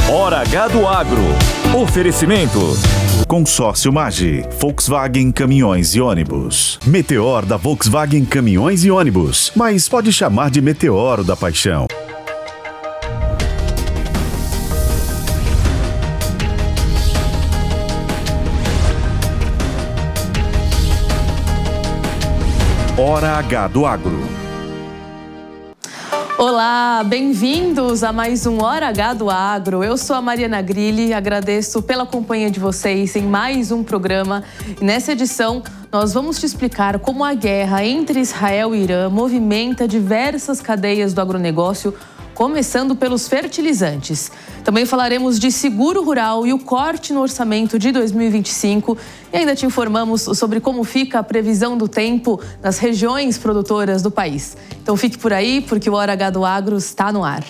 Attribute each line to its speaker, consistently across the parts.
Speaker 1: Hora H do Agro. Oferecimento.
Speaker 2: Consórcio Magi, Volkswagen Caminhões e Ônibus. Meteor da Volkswagen Caminhões e Ônibus, mas pode chamar de Meteoro da Paixão. Hora H do Agro.
Speaker 3: Olá, bem-vindos a mais um Hora H do Agro. Eu sou a Mariana Grilli, agradeço pela companhia de vocês em mais um programa. E nessa edição, nós vamos te explicar como a guerra entre Israel e Irã movimenta diversas cadeias do agronegócio, começando pelos fertilizantes. Também falaremos de seguro rural e o corte no orçamento de 2025. E ainda te informamos sobre como fica a previsão do tempo nas regiões produtoras do país. Então fique por aí, porque o Hora H do Agro está no ar.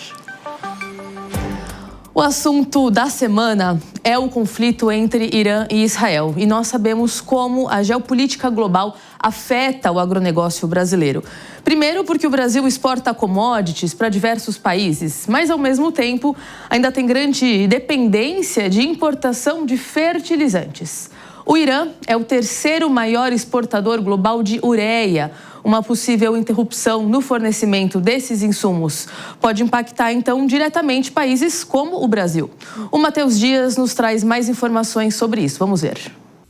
Speaker 3: O assunto da semana é o conflito entre Irã e Israel. E nós sabemos como a geopolítica global afeta o agronegócio brasileiro. Primeiro, porque o Brasil exporta commodities para diversos países, mas ao mesmo tempo ainda tem grande dependência de importação de fertilizantes. O Irã é o terceiro maior exportador global de ureia. Uma possível interrupção no fornecimento desses insumos pode impactar, então, diretamente países como o Brasil. O Matheus Dias nos traz mais informações sobre isso. Vamos ver.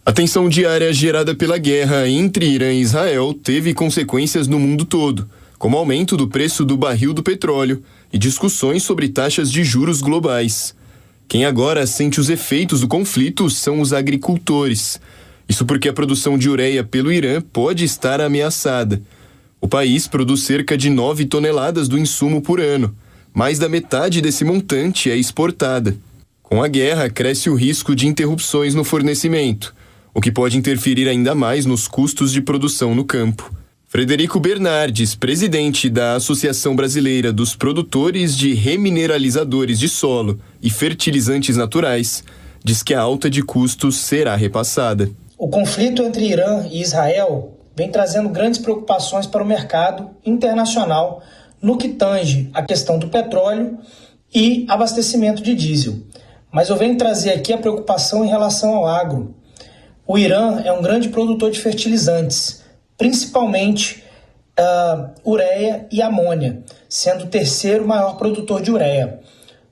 Speaker 4: A tensão diária gerada pela guerra entre Irã e Israel teve consequências no mundo todo, como aumento do preço do barril do petróleo e discussões sobre taxas de juros globais. Quem agora sente os efeitos do conflito são os agricultores. Isso porque a produção de ureia pelo Irã pode estar ameaçada. O país produz cerca de 9 toneladas do insumo por ano. Mais da metade desse montante é exportada. Com a guerra, cresce o risco de interrupções no fornecimento, o que pode interferir ainda mais nos custos de produção no campo. Frederico Bernardes, presidente da Associação Brasileira dos Produtores de Remineralizadores de Solo e Fertilizantes Naturais, diz que a alta de custos será repassada.
Speaker 5: O conflito entre Irã e Israel vem trazendo grandes preocupações para o mercado internacional no que tange a questão do petróleo e abastecimento de diesel. Mas eu venho trazer aqui a preocupação em relação ao agro. O Irã é um grande produtor de fertilizantes, principalmente ureia e amônia, sendo o terceiro maior produtor de ureia.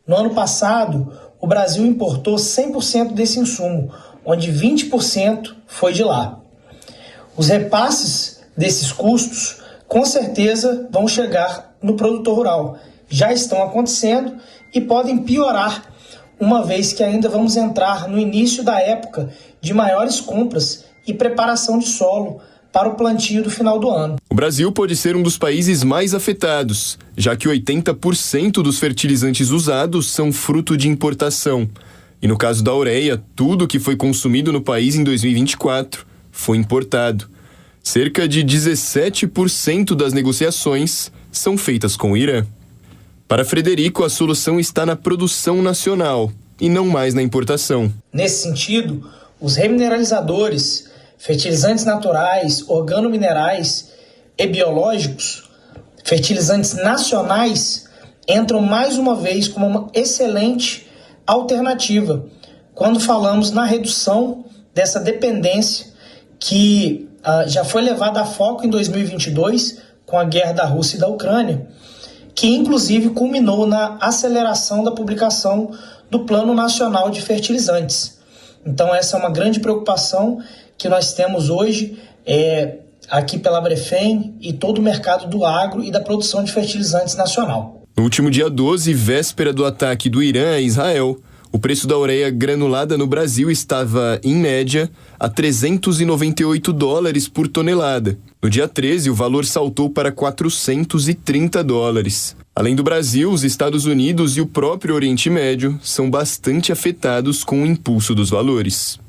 Speaker 5: No ano passado, o Brasil importou 100% desse insumo, onde 20% foi de lá. Os repasses desses custos, com certeza, vão chegar no produtor rural. Já estão acontecendo e podem piorar, uma vez que ainda vamos entrar no início da época de maiores compras e preparação de solo para o plantio do final do ano.
Speaker 4: O Brasil pode ser um dos países mais afetados, já que 80% dos fertilizantes usados são fruto de importação. E no caso da ureia, tudo que foi consumido no país em 2024 foi importado. Cerca de 17% das negociações são feitas com o Irã. Para Frederico, a solução está na produção nacional e não mais na importação.
Speaker 5: Nesse sentido, os remineralizadores, fertilizantes naturais, organominerais e biológicos, fertilizantes nacionais, entram mais uma vez como uma excelente alternativa quando falamos na redução dessa dependência que já foi levada a foco em 2022 com a guerra da Rússia e da Ucrânia, que inclusive culminou na aceleração da publicação do Plano Nacional de Fertilizantes. Então essa é uma grande preocupação que nós temos hoje aqui pela Abrefem e todo o mercado do agro e da produção de fertilizantes nacional.
Speaker 4: No último dia 12, véspera do ataque do Irã a Israel, o preço da ureia granulada no Brasil estava, em média, a $398 por tonelada. No dia 13, o valor saltou para $430. Além do Brasil, os Estados Unidos e o próprio Oriente Médio são bastante afetados com o impulso dos valores.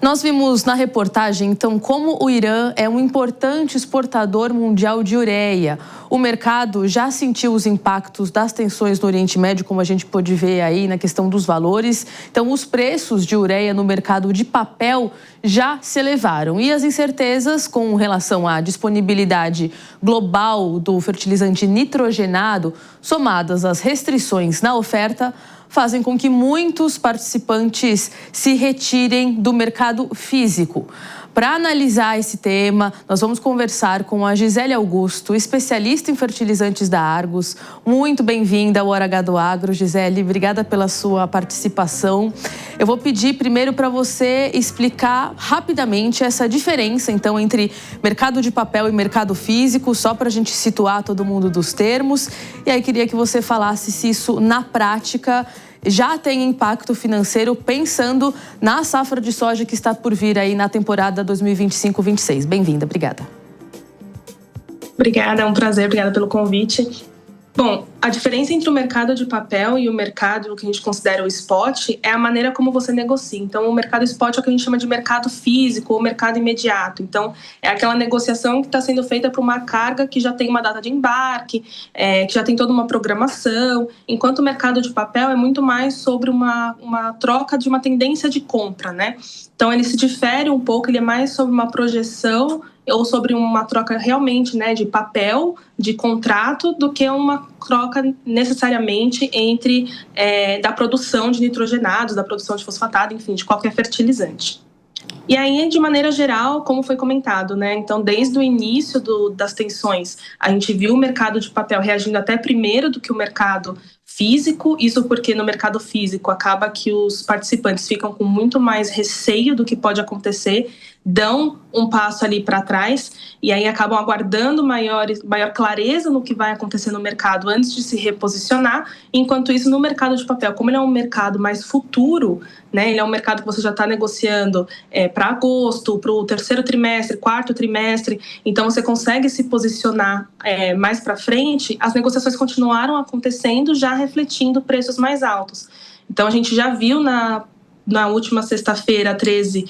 Speaker 3: Nós vimos na reportagem, então, como o Irã é um importante exportador mundial de ureia. O mercado já sentiu os impactos das tensões no Oriente Médio, como a gente pôde ver aí na questão dos valores. Então, os preços de ureia no mercado de papel já se elevaram. E as incertezas com relação à disponibilidade global do fertilizante nitrogenado, somadas às restrições na oferta, fazem com que muitos participantes se retirem do mercado físico. Para analisar esse tema, nós vamos conversar com a Gisele Augusto, especialista em fertilizantes da Argos. Muito bem-vinda ao Hora H do Agro, Gisele. Obrigada pela sua participação. Eu vou pedir primeiro para você explicar rapidamente essa diferença, então, entre mercado de papel e mercado físico, só para a gente situar todo mundo dos termos. E aí queria que você falasse se isso, na prática, já tem impacto financeiro, pensando na safra de soja que está por vir aí na temporada 2025-26. Bem-vinda, obrigada.
Speaker 6: Obrigada, é um prazer, obrigada pelo convite. Bom, a diferença entre o mercado de papel e o mercado que a gente considera o spot é a maneira como você negocia. Então, o mercado spot é o que a gente chama de mercado físico ou mercado imediato. Então, é aquela negociação que está sendo feita para uma carga que já tem uma data de embarque, que já tem toda uma programação, enquanto o mercado de papel é muito mais sobre uma troca de uma tendência de compra, né? Então, ele se difere um pouco, ele é mais sobre uma projeção ou sobre uma troca realmente, né, de papel, de contrato, do que uma troca necessariamente entre da produção de nitrogenados, da produção de fosfatado, enfim, de qualquer fertilizante. E aí, de maneira geral, como foi comentado, né? Então, desde o início das tensões, a gente viu o mercado de papel reagindo até primeiro do que o mercado físico. Isso porque no mercado físico acaba que os participantes ficam com muito mais receio do que pode acontecer, dão um passo ali para trás e aí acabam aguardando maior clareza no que vai acontecer no mercado antes de se reposicionar. Enquanto isso, no mercado de papel, como ele é um mercado mais futuro, né, ele é um mercado que você já está negociando para agosto, para o terceiro trimestre, quarto trimestre, então você consegue se posicionar mais para frente. As negociações continuaram acontecendo, já refletindo preços mais altos. Então, a gente já viu na última sexta-feira, 13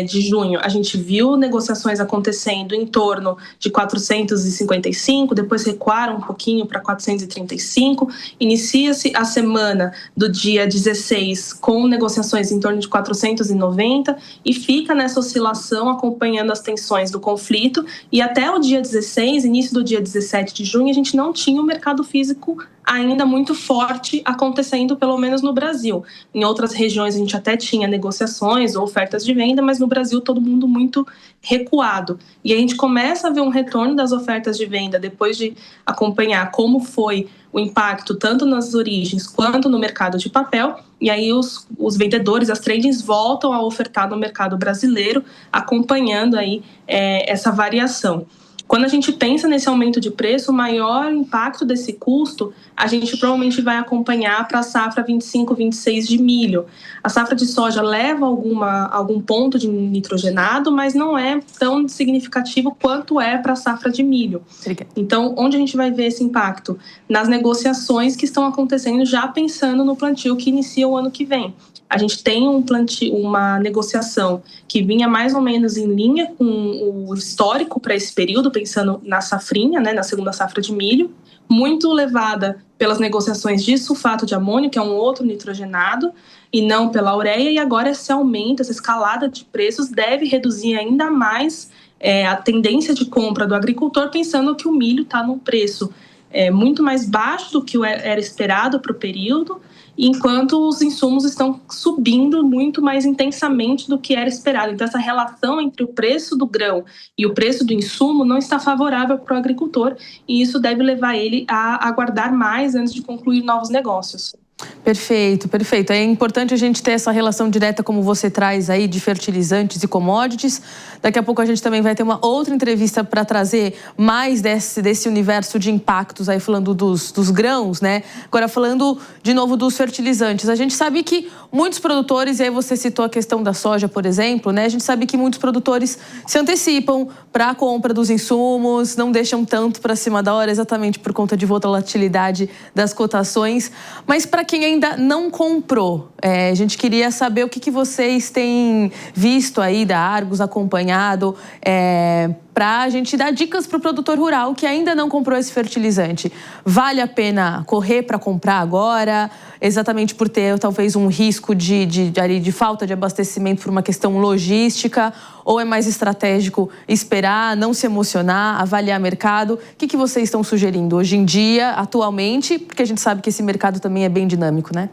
Speaker 6: de junho, a gente viu negociações acontecendo em torno de 455, depois recuaram um pouquinho para 435. Inicia-se a semana do dia 16 com negociações em torno de 490 e fica nessa oscilação acompanhando as tensões do conflito. E até o dia 16, início do dia 17 de junho, a gente não tinha o mercado físico ainda muito forte acontecendo, pelo menos no Brasil. Em outras regiões a gente até tinha negociações ou ofertas de venda, mas no Brasil todo mundo muito recuado. E a gente começa a ver um retorno das ofertas de venda depois de acompanhar como foi o impacto tanto nas origens quanto no mercado de papel. E aí os vendedores, as tradings voltam a ofertar no mercado brasileiro, acompanhando aí essa variação. Quando a gente pensa nesse aumento de preço, o maior impacto desse custo a gente provavelmente vai acompanhar para a safra 25-26 de milho. A safra de soja leva algum ponto de nitrogenado, mas não é tão significativo quanto é para a safra de milho. Então, onde a gente vai ver esse impacto? Nas negociações que estão acontecendo já pensando no plantio que inicia o ano que vem. A gente tem uma negociação que vinha mais ou menos em linha com o histórico para esse período, pensando na safrinha, né, na segunda safra de milho, muito levada pelas negociações de sulfato de amônio, que é um outro nitrogenado, e não pela ureia. E agora esse aumento, essa escalada de preços deve reduzir ainda mais a tendência de compra do agricultor, pensando que o milho está num preço muito mais baixo do que era esperado para o período, enquanto os insumos estão subindo muito mais intensamente do que era esperado. Então, essa relação entre o preço do grão e o preço do insumo não está favorável para o agricultor, e isso deve levar ele a aguardar mais antes de concluir novos negócios.
Speaker 3: Perfeito, perfeito. É importante a gente ter essa relação direta, como você traz aí, de fertilizantes e commodities. Daqui a pouco a gente também vai ter uma outra entrevista para trazer mais desse universo de impactos aí, falando dos grãos, né? Agora, falando de novo dos fertilizantes. A gente sabe que muitos produtores, e aí você citou a questão da soja, por exemplo, né? A gente sabe que muitos produtores se antecipam para a compra dos insumos, não deixam tanto para cima da hora, exatamente por conta de volatilidade das cotações. Mas para quem ainda não comprou, a gente queria saber o que vocês têm visto aí da Argos, acompanhado, para a gente dar dicas para o produtor rural que ainda não comprou esse fertilizante. Vale a pena correr para comprar agora, exatamente por ter talvez um risco de falta de abastecimento por uma questão logística, ou é mais estratégico esperar, não se emocionar, avaliar mercado? O que vocês estão sugerindo hoje em dia, atualmente, porque a gente sabe que esse mercado também é bem dinâmico, né?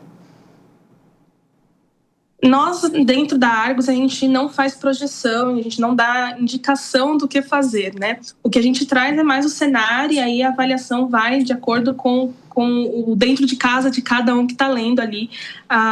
Speaker 6: Nós, dentro da Argos, a gente não faz projeção, a gente não dá indicação do que fazer, né? O que a gente traz é mais o cenário e aí a avaliação vai de acordo com o dentro de casa de cada um que está lendo ali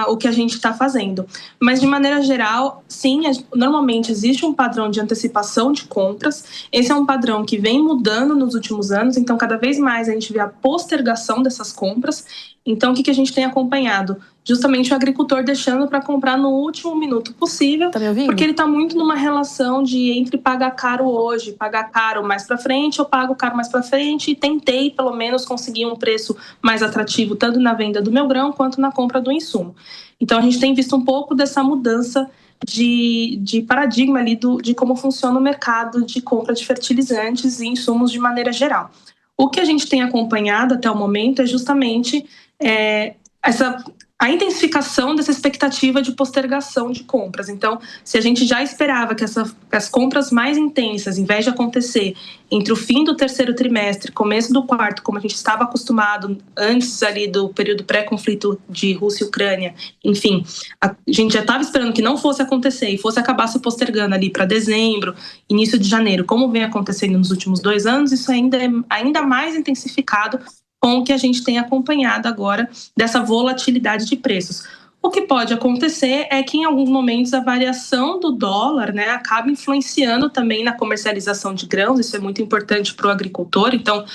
Speaker 6: o que a gente está fazendo. Mas, de maneira geral, sim, normalmente existe um padrão de antecipação de compras. Esse é um padrão que vem mudando nos últimos anos, então cada vez mais a gente vê a postergação dessas compras. Então, o que a gente tem acompanhado? Justamente o agricultor deixando para comprar no último minuto possível,
Speaker 3: tá me ouvindo?
Speaker 6: Porque ele está muito numa relação de entre pagar caro hoje, pagar caro mais para frente, eu pago caro mais para frente e tentei pelo menos conseguir um preço mais atrativo tanto na venda do meu grão quanto na compra do insumo. Então a gente tem visto um pouco dessa mudança de paradigma ali de como funciona o mercado de compra de fertilizantes e insumos de maneira geral. O que a gente tem acompanhado até o momento é justamente a intensificação dessa expectativa de postergação de compras. Então, se a gente já esperava que as compras mais intensas, em vez de acontecer entre o fim do terceiro trimestre, começo do quarto, como a gente estava acostumado antes ali do período pré-conflito de Rússia e Ucrânia, enfim, a gente já estava esperando que não fosse acontecer e fosse acabar se postergando ali para dezembro, início de janeiro, como vem acontecendo nos últimos 2 anos, isso ainda é ainda mais intensificado com o que a gente tem acompanhado agora dessa volatilidade de preços. O que pode acontecer é que em alguns momentos a variação do dólar, né, acaba influenciando também na comercialização de grãos, isso é muito importante para o agricultor. Então,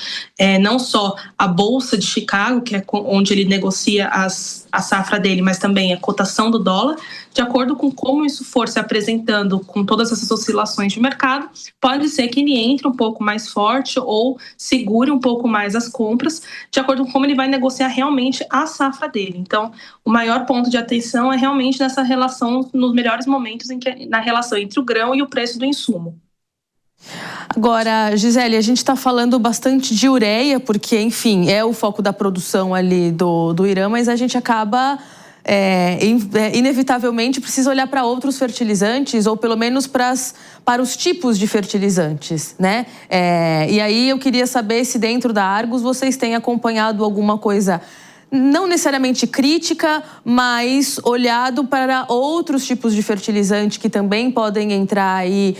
Speaker 6: não só a Bolsa de Chicago, que é onde ele negocia a safra dele, mas também a cotação do dólar, de acordo com como isso for se apresentando com todas essas oscilações de mercado, pode ser que ele entre um pouco mais forte ou segure um pouco mais as compras, de acordo com como ele vai negociar realmente a safra dele. Então, o maior ponto de atenção é realmente nessa relação, nos melhores momentos, na relação entre o grão e o preço do insumo.
Speaker 3: Agora, Gisele, a gente está falando bastante de ureia, porque, enfim, é o foco da produção ali do Irã, mas a gente acaba, inevitavelmente, precisa olhar para outros fertilizantes, ou pelo menos para os tipos de fertilizantes, né? E aí eu queria saber se dentro da Argos vocês têm acompanhado alguma coisa não necessariamente crítica, mas olhado para outros tipos de fertilizante que também podem entrar aí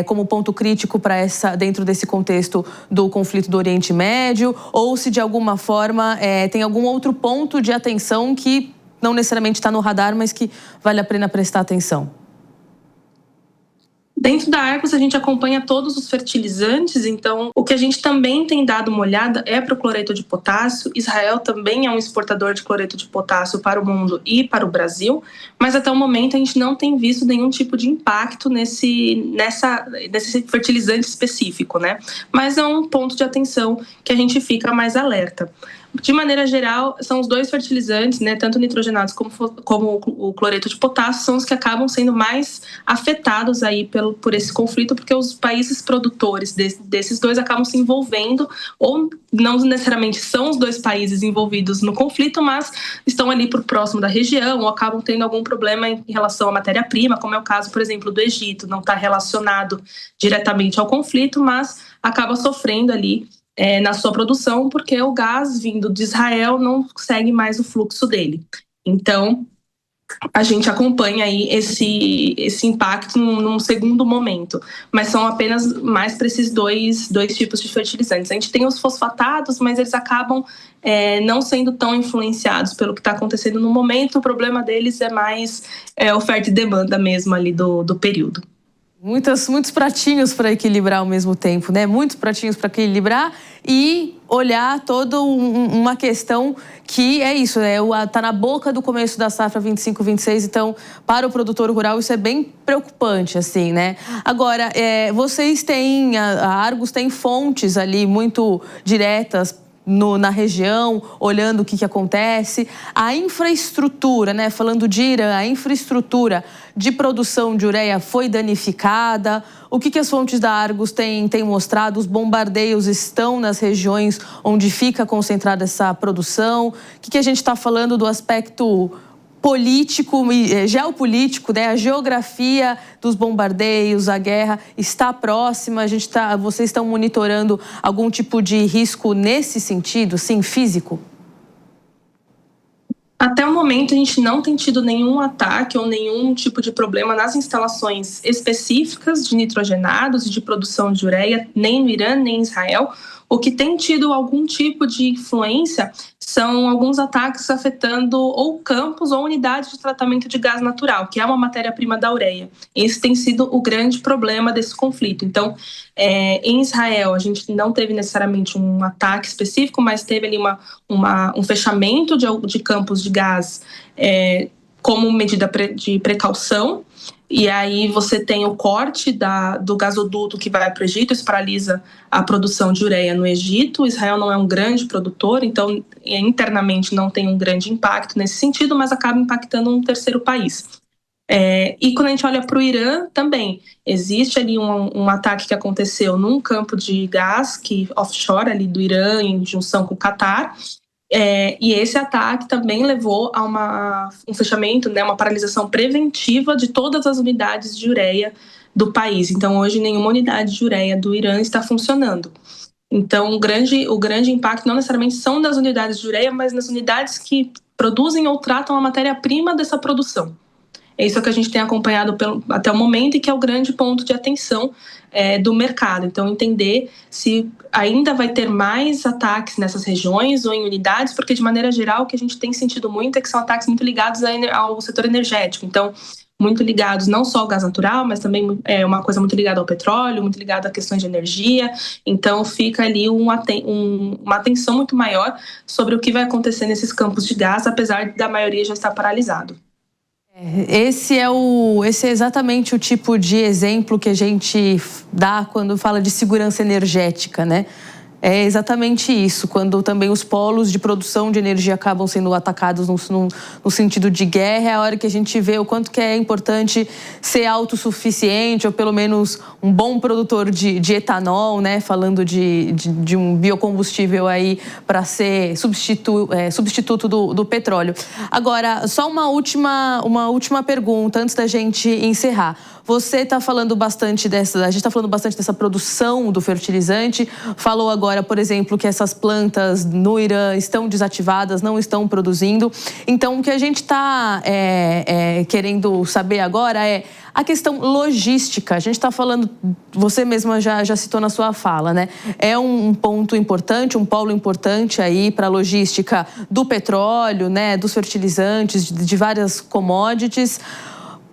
Speaker 3: como ponto crítico para dentro desse contexto do conflito do Oriente Médio, ou se de alguma forma tem algum outro ponto de atenção que não necessariamente está no radar, mas que vale a pena prestar atenção.
Speaker 6: Dentro da Argos, a gente acompanha todos os fertilizantes, então o que a gente também tem dado uma olhada é para o cloreto de potássio. Israel também é um exportador de cloreto de potássio para o mundo e para o Brasil, mas até o momento a gente não tem visto nenhum tipo de impacto nesse fertilizante específico, né? Mas é um ponto de atenção que a gente fica mais alerta. De maneira geral, são os 2 fertilizantes, né, tanto nitrogenados como o cloreto de potássio, são os que acabam sendo mais afetados aí por esse conflito, porque os países produtores desses 2 acabam se envolvendo, ou não necessariamente são os 2 países envolvidos no conflito, mas estão ali por próximo da região, ou acabam tendo algum problema em relação à matéria-prima, como é o caso, por exemplo, do Egito, não está relacionado diretamente ao conflito, mas acaba sofrendo ali na sua produção, porque o gás vindo de Israel não segue mais o fluxo dele. Então, a gente acompanha aí esse impacto num segundo momento, mas são apenas mais para esses dois tipos de fertilizantes. A gente tem os fosfatados, mas eles acabam não sendo tão influenciados pelo que está acontecendo no momento. O problema deles é mais oferta e demanda mesmo ali do período.
Speaker 3: Muitos pratinhos para equilibrar ao mesmo tempo, né? Muitos pratinhos para equilibrar e olhar toda uma questão que é isso, né? Tá na boca do começo da safra 25-26, então para o produtor rural isso é bem preocupante, assim, né? Agora, vocês têm, a Argos tem fontes ali muito diretas na região, olhando o que acontece. A infraestrutura, né, falando de Irã, a infraestrutura de produção de ureia foi danificada. O que as fontes da Argos têm mostrado? Os bombardeios estão nas regiões onde fica concentrada essa produção. O que a gente está falando do aspecto político e geopolítico, né? A geografia dos bombardeios, a guerra está próxima. Vocês estão monitorando algum tipo de risco nesse sentido, sim, físico?
Speaker 6: Até o momento, a gente não tem tido nenhum ataque ou nenhum tipo de problema nas instalações específicas de nitrogenados e de produção de ureia, nem no Irã, nem em Israel. O que tem tido algum tipo de influência são alguns ataques afetando ou campos ou unidades de tratamento de gás natural, que é uma matéria-prima da ureia. Esse tem sido o grande problema desse conflito. Então, em Israel, a gente não teve necessariamente um ataque específico, mas teve ali um fechamento de campos de gás como medida de precaução. E aí você tem o corte do gasoduto que vai para o Egito, isso paralisa a produção de ureia no Egito. Israel não é um grande produtor, então internamente não tem um grande impacto nesse sentido, mas acaba impactando um terceiro país. E quando a gente olha para o Irã, também existe ali um ataque que aconteceu num campo de gás offshore ali do Irã, em junção com o Catar. E esse ataque também levou a um fechamento, uma paralisação preventiva de todas as unidades de ureia do país. Então, hoje, nenhuma unidade de ureia do Irã está funcionando. Então, o grande impacto não necessariamente são das unidades de ureia, mas nas unidades que produzem ou tratam a matéria-prima dessa produção. É isso que a gente tem acompanhado até o momento e que é o grande ponto de atenção do mercado. Então, entender se ainda vai ter mais ataques nessas regiões ou em unidades, porque, de maneira geral, o que a gente tem sentido muito é que são ataques muito ligados ao setor energético. Então, muito ligados não só ao gás natural, mas também uma coisa muito ligada ao petróleo, muito ligada a questões de energia. Então, fica ali uma atenção muito maior sobre o que vai acontecer nesses campos de gás, apesar da maioria já estar paralisado.
Speaker 3: Esse é exatamente o tipo de exemplo que a gente dá quando fala de segurança energética, né? É exatamente isso, quando também os polos de produção de energia acabam sendo atacados no sentido de guerra, é a hora que a gente vê o quanto que é importante ser autossuficiente, ou pelo menos um bom produtor de etanol, né? Falando de um biocombustível aí para ser substituto do petróleo. Agora, só uma última pergunta antes da gente encerrar. Você está falando bastante a gente está falando bastante dessa produção do fertilizante, falou agora, por exemplo, que essas plantas no Irã estão desativadas, não estão produzindo. Então, o que a gente está querendo saber agora é a questão logística. A gente está falando, você mesma já citou na sua fala, né? É um ponto importante, um polo importante aí para a logística do petróleo, né? Dos fertilizantes, de várias commodities.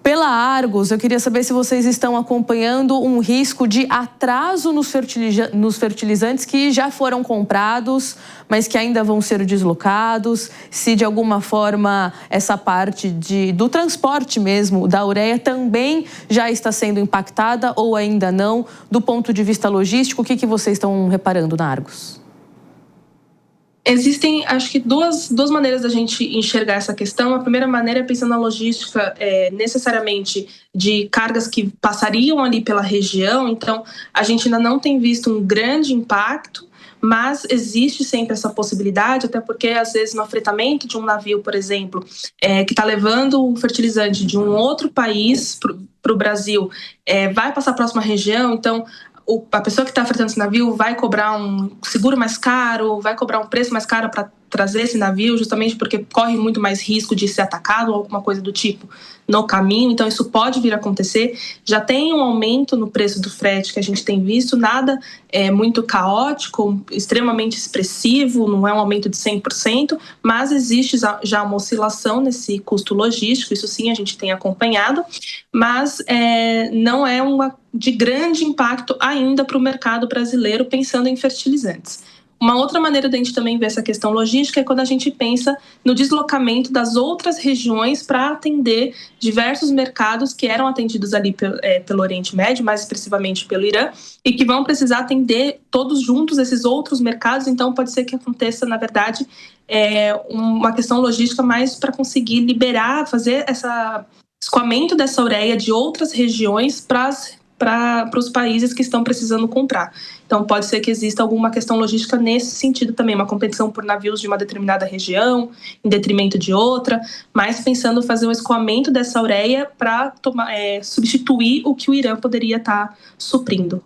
Speaker 3: Pela Argos, eu queria saber se vocês estão acompanhando um risco de atraso nos fertilizantes que já foram comprados, mas que ainda vão ser deslocados, se de alguma forma essa parte do transporte mesmo da ureia também já está sendo impactada ou ainda não. Do ponto de vista logístico, o que vocês estão reparando na Argos?
Speaker 6: Existem, acho que, duas maneiras da gente enxergar essa questão. A primeira maneira é pensando na logística necessariamente de cargas que passariam ali pela região. Então, a gente ainda não tem visto um grande impacto, mas existe sempre essa possibilidade, até porque, às vezes, no afretamento de um navio, por exemplo, que está levando um fertilizante de um outro país para o Brasil, vai passar a próxima região, então a pessoa que está fretando esse navio vai cobrar um seguro mais caro, vai cobrar um preço mais caro para trazer esse navio, justamente porque corre muito mais risco de ser atacado ou alguma coisa do tipo no caminho. Então, isso pode vir a acontecer. Já tem um aumento no preço do frete que a gente tem visto, nada muito caótico, extremamente expressivo, não é um aumento de 100%, mas existe já uma oscilação nesse custo logístico, isso sim a gente tem acompanhado, mas não é de grande impacto ainda para o mercado brasileiro pensando em fertilizantes. Uma outra maneira de a gente também ver essa questão logística é quando a gente pensa no deslocamento das outras regiões para atender diversos mercados que eram atendidos ali pelo Oriente Médio, mais expressivamente pelo Irã, e que vão precisar atender todos juntos esses outros mercados. Então, pode ser que aconteça, na verdade, uma questão logística mais para conseguir liberar, fazer esse escoamento dessa ureia de outras regiões para os países que estão precisando comprar. Então, pode ser que exista alguma questão logística nesse sentido também, uma competição por navios de uma determinada região, em detrimento de outra, mas pensando em fazer um escoamento dessa ureia para substituir o que o Irã poderia estar suprindo.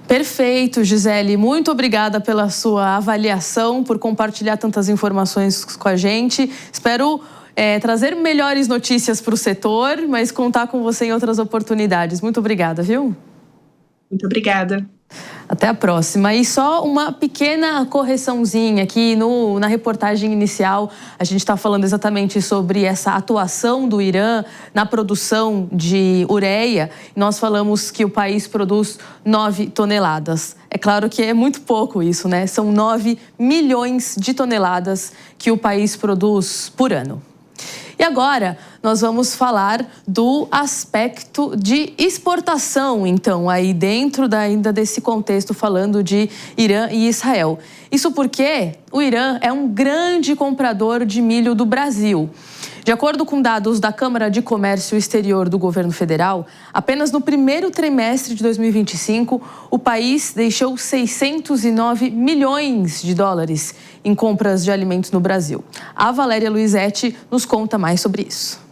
Speaker 3: Perfeito, Gisele. Muito obrigada pela sua avaliação, por compartilhar tantas informações com a gente. Espero trazer melhores notícias para o setor, mas contar com você em outras oportunidades. Muito obrigada, viu?
Speaker 6: Muito obrigada.
Speaker 3: Até a próxima. E só uma pequena correçãozinha aqui na reportagem inicial. A gente está falando exatamente sobre essa atuação do Irã na produção de ureia. Nós falamos que o país produz 9 toneladas. É claro que é muito pouco isso, né? São 9 milhões de toneladas que o país produz por ano. E agora nós vamos falar do aspecto de exportação, então, aí dentro ainda desse contexto, falando de Irã e Israel. Isso porque o Irã é um grande comprador de milho do Brasil. De acordo com dados da Câmara de Comércio Exterior do Governo Federal, apenas no primeiro trimestre de 2025, o país deixou 609 milhões de dólares em compras de alimentos no Brasil. A Valéria Luizetti nos conta mais sobre isso.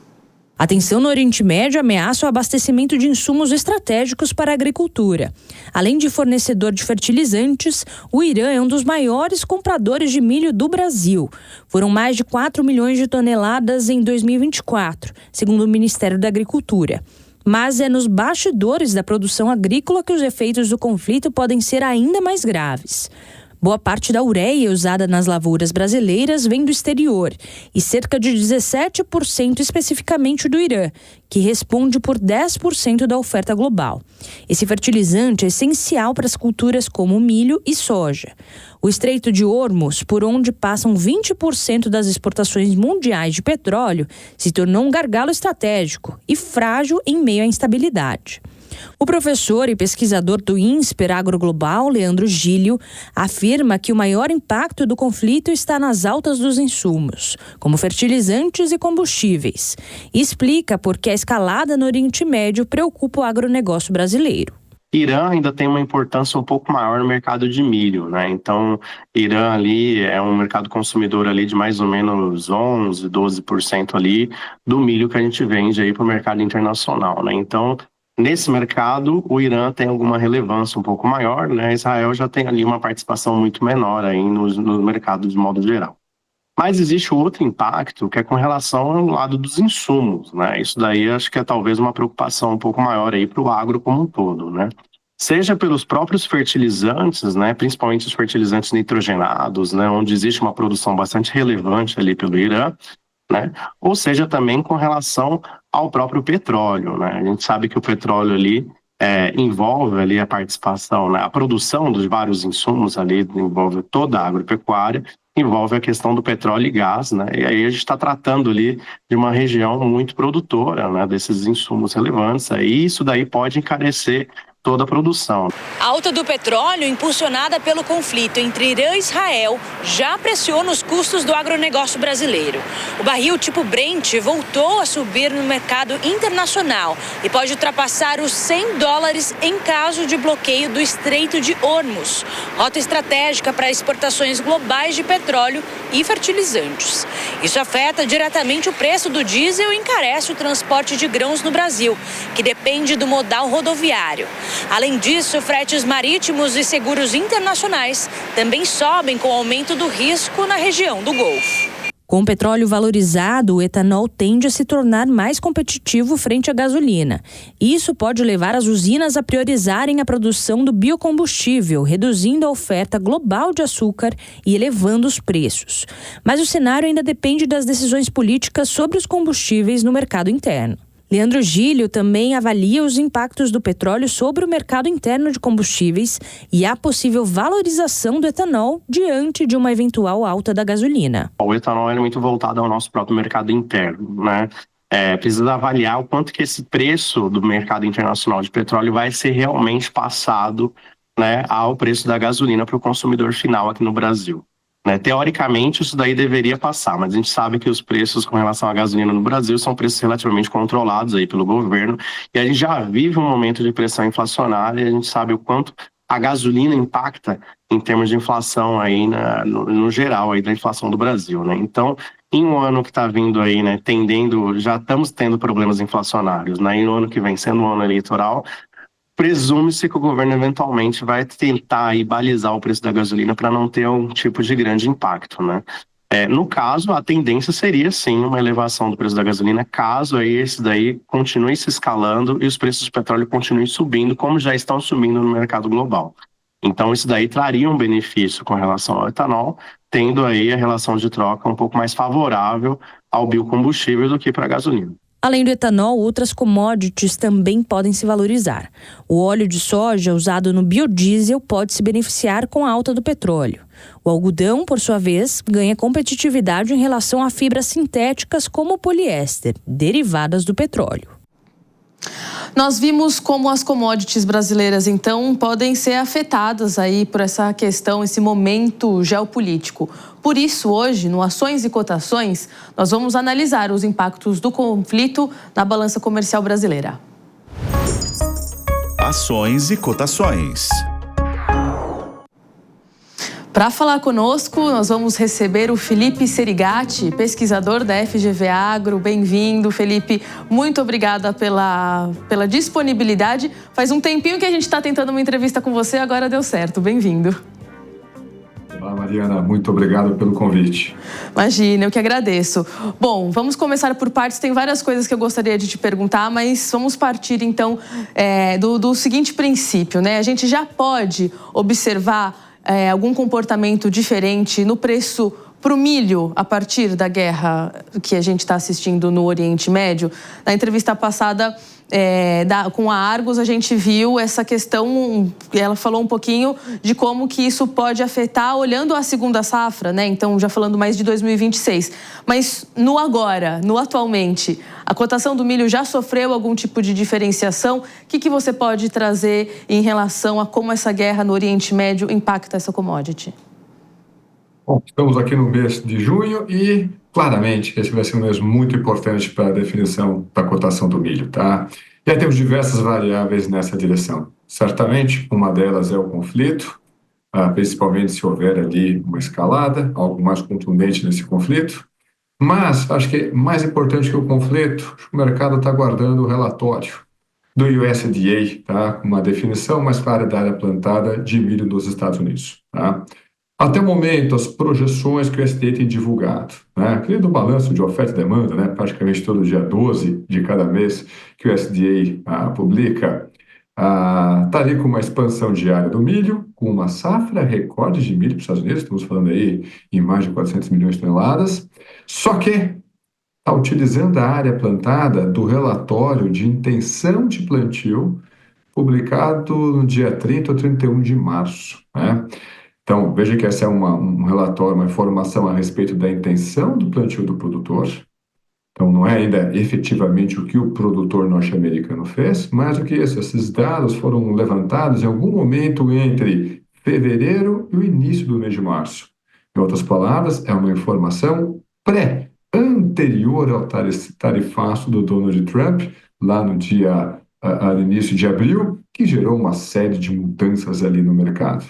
Speaker 7: A tensão no Oriente Médio ameaça o abastecimento de insumos estratégicos para a agricultura. Além de fornecedor de fertilizantes, o Irã é um dos maiores compradores de milho do Brasil. Foram mais de 4 milhões de toneladas em 2024, segundo o Ministério da Agricultura. Mas é nos bastidores da produção agrícola que os efeitos do conflito podem ser ainda mais graves. Boa parte da ureia usada nas lavouras brasileiras vem do exterior e cerca de 17% especificamente do Irã, que responde por 10% da oferta global. Esse fertilizante é essencial para as culturas como milho e soja. O Estreito de Hormuz, por onde passam 20% das exportações mundiais de petróleo, se tornou um gargalo estratégico e frágil em meio à instabilidade. O professor e pesquisador do INSPER Agroglobal, Leandro Gílio, afirma que o maior impacto do conflito está nas altas dos insumos, como fertilizantes e combustíveis, e explica por que a escalada no Oriente Médio preocupa o agronegócio brasileiro.
Speaker 8: Irã ainda tem uma importância um pouco maior no mercado de milho, né? Então, Irã ali é um mercado consumidor ali de mais ou menos 11, 12% ali do milho que a gente vende aí para o mercado internacional, né? Então, nesse mercado, o Irã tem alguma relevância um pouco maior, né? Israel já tem ali uma participação muito menor aí no mercado de modo geral. Mas existe outro impacto que é com relação ao lado dos insumos, né? Isso daí acho que é talvez uma preocupação um pouco maior aí para o agro como um todo, né? Seja pelos próprios fertilizantes, né? Principalmente os fertilizantes nitrogenados, né? Onde existe uma produção bastante relevante ali pelo Irã, né? Ou seja também com relação ao próprio petróleo, né? A gente sabe que o petróleo ali envolve ali a participação, né? A produção dos vários insumos ali envolve toda a agropecuária, envolve a questão do petróleo e gás, né? E aí a gente está tratando ali de uma região muito produtora, né? Desses insumos relevantes, e isso daí pode encarecer toda a produção.
Speaker 7: A alta do petróleo, impulsionada pelo conflito entre Irã e Israel, já pressiona os custos do agronegócio brasileiro. O barril tipo Brent voltou a subir no mercado internacional e pode ultrapassar os $100 em caso de bloqueio do Estreito de Hormuz, rota estratégica para exportações globais de petróleo e fertilizantes. Isso afeta diretamente o preço do diesel e encarece o transporte de grãos no Brasil, que depende do modal rodoviário. Além disso, fretes marítimos e seguros internacionais também sobem com o aumento do risco na região do Golfo. Com o petróleo valorizado, o etanol tende a se tornar mais competitivo frente à gasolina. Isso pode levar as usinas a priorizarem a produção do biocombustível, reduzindo a oferta global de açúcar e elevando os preços. Mas o cenário ainda depende das decisões políticas sobre os combustíveis no mercado interno. Leandro Gílio também avalia os impactos do petróleo sobre o mercado interno de combustíveis e a possível valorização do etanol diante de uma eventual alta da gasolina.
Speaker 8: O etanol é muito voltado ao nosso próprio mercado interno, né? Precisa avaliar o quanto que esse preço do mercado internacional de petróleo vai ser realmente passado, né, ao preço da gasolina para o consumidor final aqui no Brasil. Teoricamente, isso daí deveria passar, mas a gente sabe que os preços com relação à gasolina no Brasil são preços relativamente controlados aí pelo governo, e a gente já vive um momento de pressão inflacionária, e a gente sabe o quanto a gasolina impacta em termos de inflação aí no geral aí da inflação do Brasil, né? Então, em um ano que está vindo aí, né, já estamos tendo problemas inflacionários, né? E no ano que vem, sendo um ano eleitoral, presume-se que o governo eventualmente vai tentar aí balizar o preço da gasolina para não ter um tipo de grande impacto, né? No caso, a tendência seria sim uma elevação do preço da gasolina, caso aí esse daí continue se escalando e os preços de petróleo continuem subindo, como já estão subindo no mercado global. Então, isso daí traria um benefício com relação ao etanol, tendo aí a relação de troca um pouco mais favorável ao biocombustível do que para a gasolina.
Speaker 9: Além do etanol, outras commodities também podem se valorizar. O óleo de soja usado no biodiesel pode se beneficiar com a alta do petróleo. O algodão, por sua vez, ganha competitividade em relação a fibras sintéticas como o poliéster, derivadas do petróleo.
Speaker 3: Nós vimos como as commodities brasileiras, então, podem ser afetadas aí por essa questão, esse momento geopolítico. Por isso, hoje, no Ações e Cotações, nós vamos analisar os impactos do conflito na balança comercial brasileira.
Speaker 2: Ações e cotações.
Speaker 3: Para falar conosco, nós vamos receber o Felipe Serigati, pesquisador da FGV Agro. Bem-vindo, Felipe. Muito obrigada pela disponibilidade. Faz um tempinho que a gente está tentando uma entrevista com você, agora deu certo. Bem-vindo.
Speaker 10: Olá, Mariana. Muito obrigado pelo convite.
Speaker 3: Imagina, eu que agradeço. Bom, vamos começar por partes. Tem várias coisas que eu gostaria de te perguntar, mas vamos partir, então, do seguinte princípio, né? A gente já pode observar algum comportamento diferente no preço para o milho a partir da guerra que a gente está assistindo no Oriente Médio? Na entrevista passada com a Argos, a gente viu essa questão, ela falou um pouquinho de como que isso pode afetar, olhando a segunda safra, né? Então, já falando mais de 2026. Mas no agora, no atualmente, a cotação do milho já sofreu algum tipo de diferenciação? O que você pode trazer em relação a como essa guerra no Oriente Médio impacta essa commodity?
Speaker 10: Bom, estamos aqui no mês de junho e, claramente, esse vai ser um mês muito importante para a definição da cotação do milho, tá? E aí temos diversas variáveis nessa direção. Certamente, uma delas é o conflito, principalmente se houver ali uma escalada, algo mais contundente nesse conflito. Mas, acho que mais importante que o conflito, o mercado está aguardando o relatório do USDA, tá? Com uma definição mais clara da área plantada de milho nos Estados Unidos, tá? Até o momento, as projeções que o USDA tem divulgado, né? Aquele do balanço de oferta e demanda, né? Praticamente todo dia 12 de cada mês que o USDA publica, está ali com uma expansão diária do milho, com uma safra recorde de milho para os Estados Unidos, estamos falando aí em mais de 400 milhões de toneladas, só que está utilizando a área plantada do relatório de intenção de plantio, publicado no dia 30 ou 31 de março, né? Então, veja que essa é um relatório, uma informação a respeito da intenção do plantio do produtor. Então, não é ainda efetivamente o que o produtor norte-americano fez, mas o que esses dados foram levantados em algum momento entre fevereiro e o início do mês de março. Em outras palavras, é uma informação anterior ao tarifaço do Donald Trump, lá no início de abril, que gerou uma série de mudanças ali no mercado.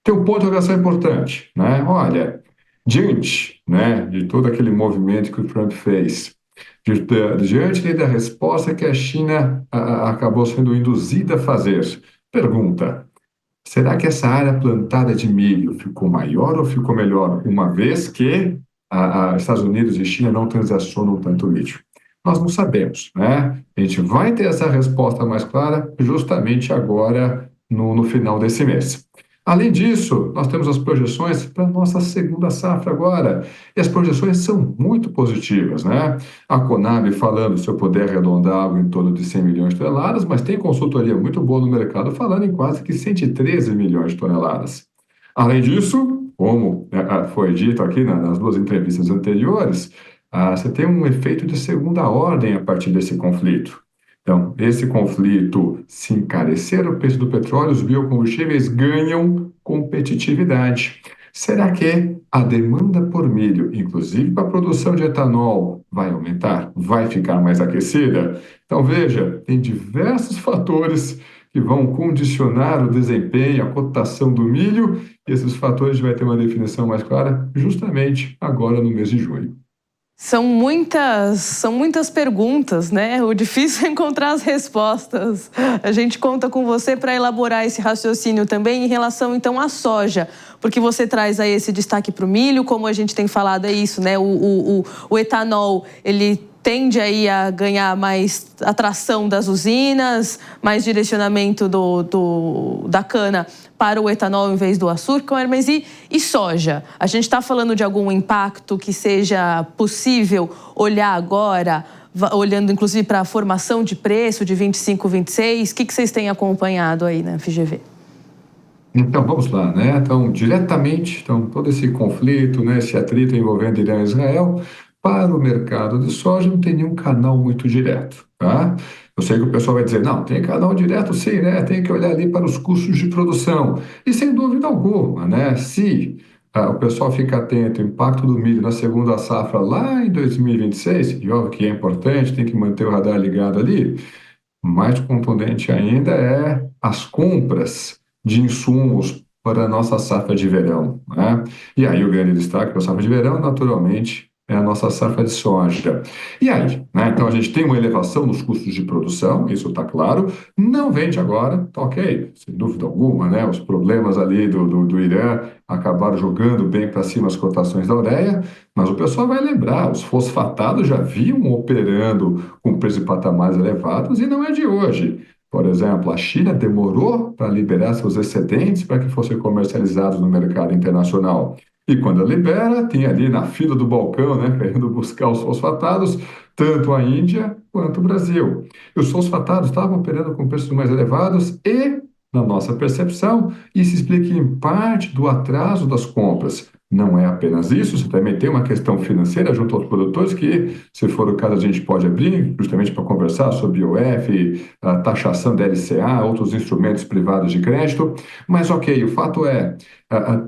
Speaker 10: Tem um ponto de relação importante, né? Olha, diante, né, de todo aquele movimento que o Trump fez, diante da resposta que a China acabou sendo induzida a fazer, pergunta, será que essa área plantada de milho ficou maior ou ficou melhor, uma vez que Estados Unidos e China não transacionam tanto milho? Nós não sabemos, né? A gente vai ter essa resposta mais clara justamente agora, no final desse mês. Além disso, nós temos as projeções para a nossa segunda safra agora. E as projeções são muito positivas, né? A Conab falando, se eu puder arredondar, algo em torno de 100 milhões de toneladas, mas tem consultoria muito boa no mercado falando em quase que 113 milhões de toneladas. Além disso, como foi dito aqui nas duas entrevistas anteriores, você tem um efeito de segunda ordem a partir desse conflito. Então, esse conflito, se encarecer o preço do petróleo, os biocombustíveis ganham competitividade. Será que a demanda por milho, inclusive para a produção de etanol, vai aumentar? Vai ficar mais aquecida? Então, veja, tem diversos fatores que vão condicionar o desempenho, a cotação do milho, e esses fatores vai ter uma definição mais clara justamente agora no mês de junho.
Speaker 3: São muitas perguntas, né? O difícil é encontrar as respostas. A gente conta com você para elaborar esse raciocínio também em relação, então, à soja. Porque você traz aí esse destaque para o milho, como a gente tem falado, é isso, né? O etanol, ele tende aí a ganhar mais atração das usinas, mais direcionamento da cana para o etanol em vez do açúcar, mas e soja? A gente está falando de algum impacto que seja possível olhar agora, olhando inclusive para a formação de preço de 25, 26? O que vocês têm acompanhado aí na FGV?
Speaker 10: Então, vamos lá, né? Então, diretamente, todo esse conflito, né, esse atrito envolvendo Irã e Israel, para o mercado de soja não tem nenhum canal muito direto, tá? Eu sei que o pessoal vai dizer, não, tem canal direto sim, né? Tem que olhar ali para os custos de produção. E sem dúvida alguma, né? Se o pessoal fica atento ao impacto do milho na segunda safra lá em 2026, e óbvio que é importante, tem que manter o radar ligado ali, mais contundente ainda é as compras de insumos para a nossa safra de verão, né? E aí o grande destaque para a safra de verão, naturalmente, é a nossa safra de soja. E aí, né? Então a gente tem uma elevação nos custos de produção, isso está claro, não vende agora, tá ok, sem dúvida alguma, né? Os problemas ali do Irã acabaram jogando bem para cima as cotações da ureia, mas o pessoal vai lembrar, os fosfatados já vinham operando com preços e patamares elevados e não é de hoje. Por exemplo, a China demorou para liberar seus excedentes para que fossem comercializados no mercado internacional. E quando libera, tem ali na fila do balcão, né, querendo buscar os fosfatados, tanto a Índia quanto o Brasil. E os fosfatados estavam operando com preços mais elevados e, na nossa percepção, isso explica em parte do atraso das compras. Não é apenas isso, você também tem uma questão financeira junto aos produtores que, se for o caso, a gente pode abrir justamente para conversar sobre IOF, a taxação da LCA, outros instrumentos privados de crédito. Mas, ok, o fato é,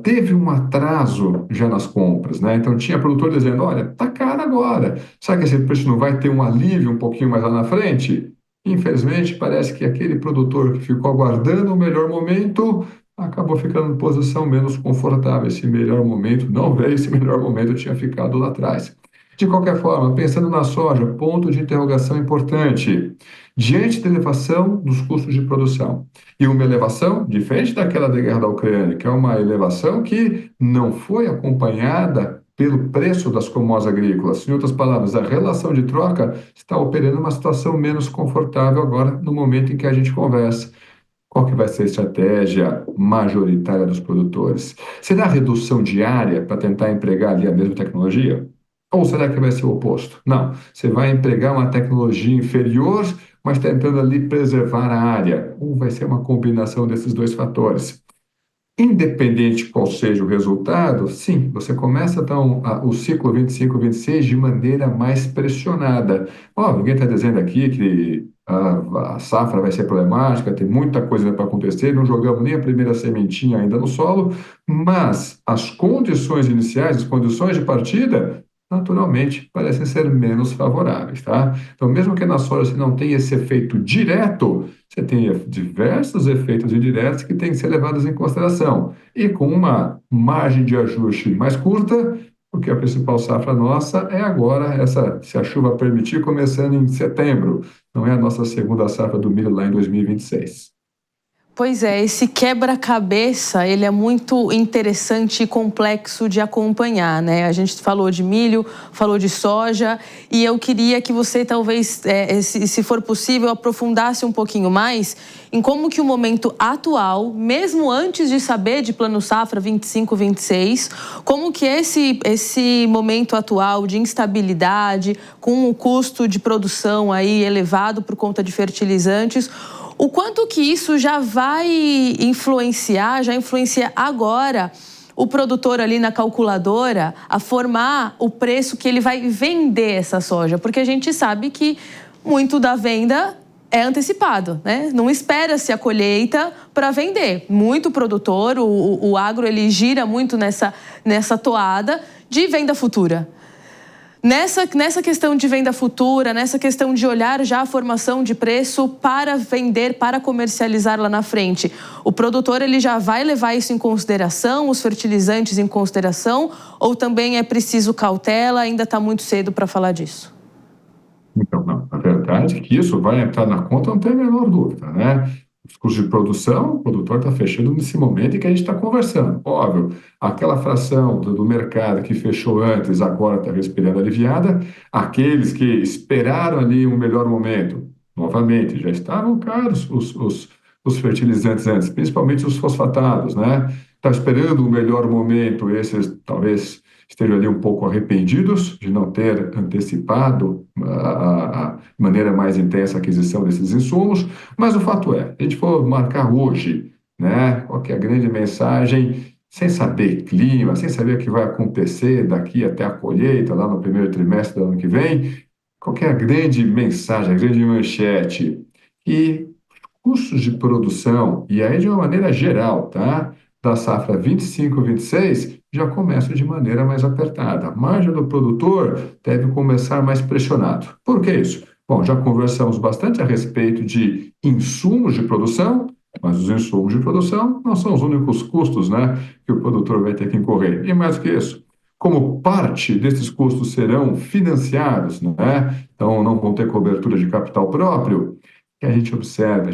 Speaker 10: teve um atraso já nas compras, né? Então, tinha produtor dizendo, olha, tá caro agora, será que esse preço não vai ter um alívio um pouquinho mais lá na frente? Infelizmente, parece que aquele produtor que ficou aguardando o melhor momento acabou ficando em posição menos confortável. Esse melhor momento, não veio, esse melhor momento tinha ficado lá atrás. De qualquer forma, pensando na soja, ponto de interrogação importante. Diante da elevação dos custos de produção, e uma elevação diferente daquela da guerra da Ucrânia, que é uma elevação que não foi acompanhada pelo preço das commodities agrícolas. Em outras palavras, a relação de troca está operando uma situação menos confortável agora, no momento em que a gente conversa. Qual que vai ser a estratégia majoritária dos produtores? Será a redução diária para tentar empregar ali a mesma tecnologia? Ou será que vai ser o oposto? Não, você vai empregar uma tecnologia inferior, mas tentando ali preservar a área. Ou vai ser uma combinação desses dois fatores? Independente qual seja o resultado, sim, você começa então o ciclo 25-26 de maneira mais pressionada. Ninguém está dizendo aqui que a safra vai ser problemática, tem muita coisa para acontecer, não jogamos nem a primeira sementinha ainda no solo, mas as condições iniciais, as condições de partida, naturalmente, parecem ser menos favoráveis, tá? Então, mesmo que na soja você não tenha esse efeito direto, você tem diversos efeitos indiretos que têm que ser levados em consideração. E com uma margem de ajuste mais curta, porque a principal safra nossa é agora, se a chuva permitir, começando em setembro. Não é a nossa segunda safra do milho lá em 2026.
Speaker 3: Pois é, esse quebra-cabeça, ele é muito interessante e complexo de acompanhar, né? A gente falou de milho, falou de soja, e eu queria que você talvez, se for possível, aprofundasse um pouquinho mais em como que o momento atual, mesmo antes de saber de Plano Safra 25-26, como que esse momento atual de instabilidade, com o custo de produção aí elevado por conta de fertilizantes, o quanto que isso já vai já influencia agora o produtor ali na calculadora a formar o preço que ele vai vender essa soja? Porque a gente sabe que muito da venda é antecipado, né? Não espera-se a colheita para vender. Muito produtor, o agro, ele gira muito nessa toada de venda futura. Nessa questão de venda futura, nessa questão de olhar já a formação de preço para vender, para comercializar lá na frente, o produtor ele já vai levar isso em consideração, os fertilizantes em consideração, ou também é preciso cautela, ainda está muito cedo para falar disso?
Speaker 10: Então, não, na verdade, que isso vai entrar na conta, não tem a menor dúvida, né? Os custos de produção, o produtor está fechando nesse momento em que a gente está conversando. Óbvio, aquela fração do mercado que fechou antes, agora está respirando aliviada. Aqueles que esperaram ali um melhor momento, novamente, já estavam caros os fertilizantes antes, principalmente os fosfatados, né? Está esperando um melhor momento, esses talvez estejam ali um pouco arrependidos de não ter antecipado a maneira mais intensa a aquisição desses insumos, mas o fato é, se a gente for marcar hoje, né, qual que é a grande mensagem, sem saber clima, sem saber o que vai acontecer daqui até a colheita, lá no primeiro trimestre do ano que vem, qual que é a grande mensagem, a grande manchete? Que custos de produção, e aí de uma maneira geral, tá? Da safra 25-26 já começa de maneira mais apertada. A margem do produtor deve começar mais pressionado. Por que isso? Bom, já conversamos bastante a respeito de insumos de produção, mas os insumos de produção não são os únicos custos, né, que o produtor vai ter que incorrer. E mais do que isso, como parte desses custos serão financiados, né, então não vão ter cobertura de capital próprio, que a gente observa,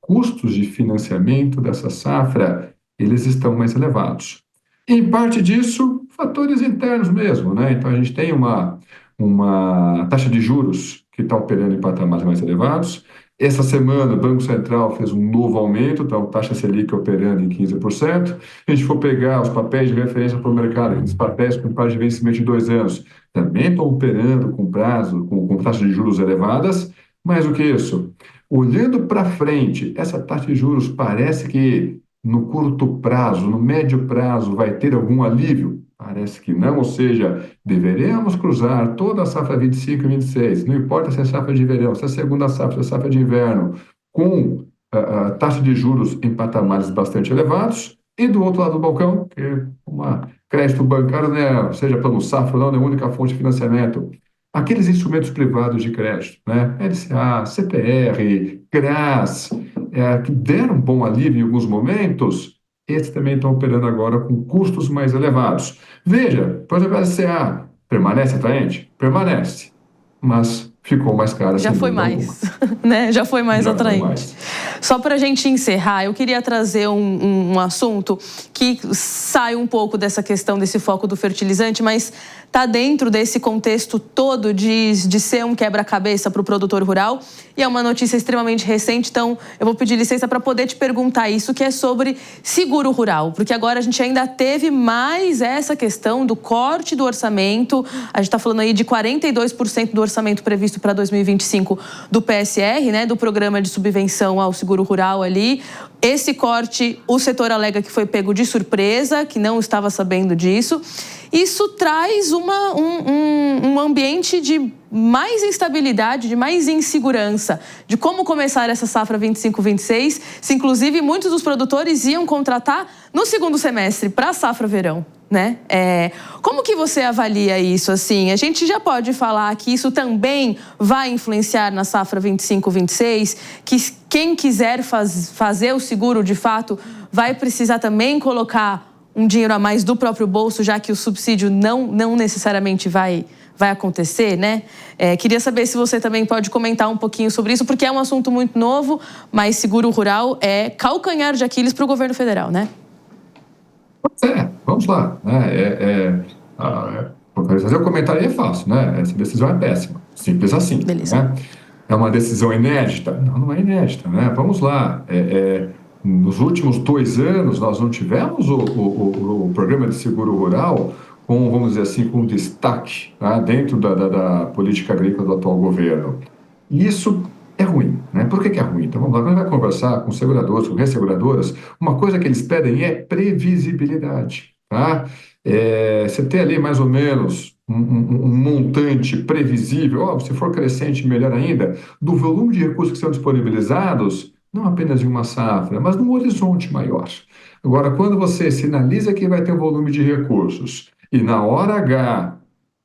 Speaker 10: custos de financiamento dessa safra, eles estão mais elevados. Em parte disso, fatores internos mesmo, né? Então, a gente tem uma taxa de juros que está operando em patamares mais elevados. Essa semana, o Banco Central fez um novo aumento, então, taxa Selic operando em 15%. Se a gente for pegar os papéis de referência para o mercado, os papéis com prazo de vencimento de 2 anos, também estão operando com taxa de juros elevadas. Mais do que isso, olhando para frente, essa taxa de juros parece que no curto prazo, no médio prazo, vai ter algum alívio? Parece que não, ou seja, deveremos cruzar toda a safra 25 e 26, não importa se é safra de verão, se é segunda safra, se é safra de inverno, com a taxa de juros em patamares bastante elevados, e do outro lado do balcão, que é crédito bancário, né, seja pelo safra ou não, é a única fonte de financiamento, aqueles instrumentos privados de crédito, né, LCA, CPR, CRAS, que deram um bom alívio em alguns momentos, esses também estão operando agora com custos mais elevados. Veja, por exemplo, a LCA permanece atraente? Permanece, mas ficou mais cara.
Speaker 3: Já foi mais, né? Já foi mais atraente. Só para a gente encerrar, eu queria trazer um assunto que sai um pouco dessa questão, desse foco do fertilizante, mas está dentro desse contexto todo de ser um quebra-cabeça para o produtor rural. E é uma notícia extremamente recente, então eu vou pedir licença para poder te perguntar isso, que é sobre seguro rural. Porque agora a gente ainda teve mais essa questão do corte do orçamento. A gente está falando aí de 42% do orçamento previsto para 2025 do PSR, né, do Programa de Subvenção ao Seguro Rural ali. Esse corte, o setor alega que foi pego de surpresa, que não estava sabendo disso. Isso traz um ambiente de mais instabilidade, de mais insegurança, de como começar essa safra 25-26, se inclusive muitos dos produtores iam contratar no segundo semestre para a safra verão, né? Como que você avalia isso, assim? A gente já pode falar que isso também vai influenciar na safra 25-26, que quem quiser fazer o seguro, de fato, vai precisar também colocar um dinheiro a mais do próprio bolso, já que o subsídio não necessariamente vai acontecer, né? Queria saber se você também pode comentar um pouquinho sobre isso, porque é um assunto muito novo, mas seguro rural é calcanhar de Aquiles para o governo federal, né?
Speaker 10: Vamos lá. Fazer o comentário é fácil, né? Essa decisão é péssima. Simples assim.
Speaker 3: Beleza.
Speaker 10: Né? É uma decisão inédita? Não é inédita, né? Vamos lá. Nos últimos 2 anos, nós não tivemos o programa de seguro rural com, vamos dizer assim, com destaque, tá? Dentro da política agrícola do atual governo. E isso é ruim, né? Por que é ruim? Então, vamos lá, quando a gente vai conversar com seguradores, com resseguradoras, uma coisa que eles pedem é previsibilidade, tá? Você ter ali mais ou menos um montante previsível, se for crescente, melhor ainda, do volume de recursos que são disponibilizados, não apenas em uma safra, mas num horizonte maior. Agora, quando você sinaliza que vai ter um volume de recursos e na hora H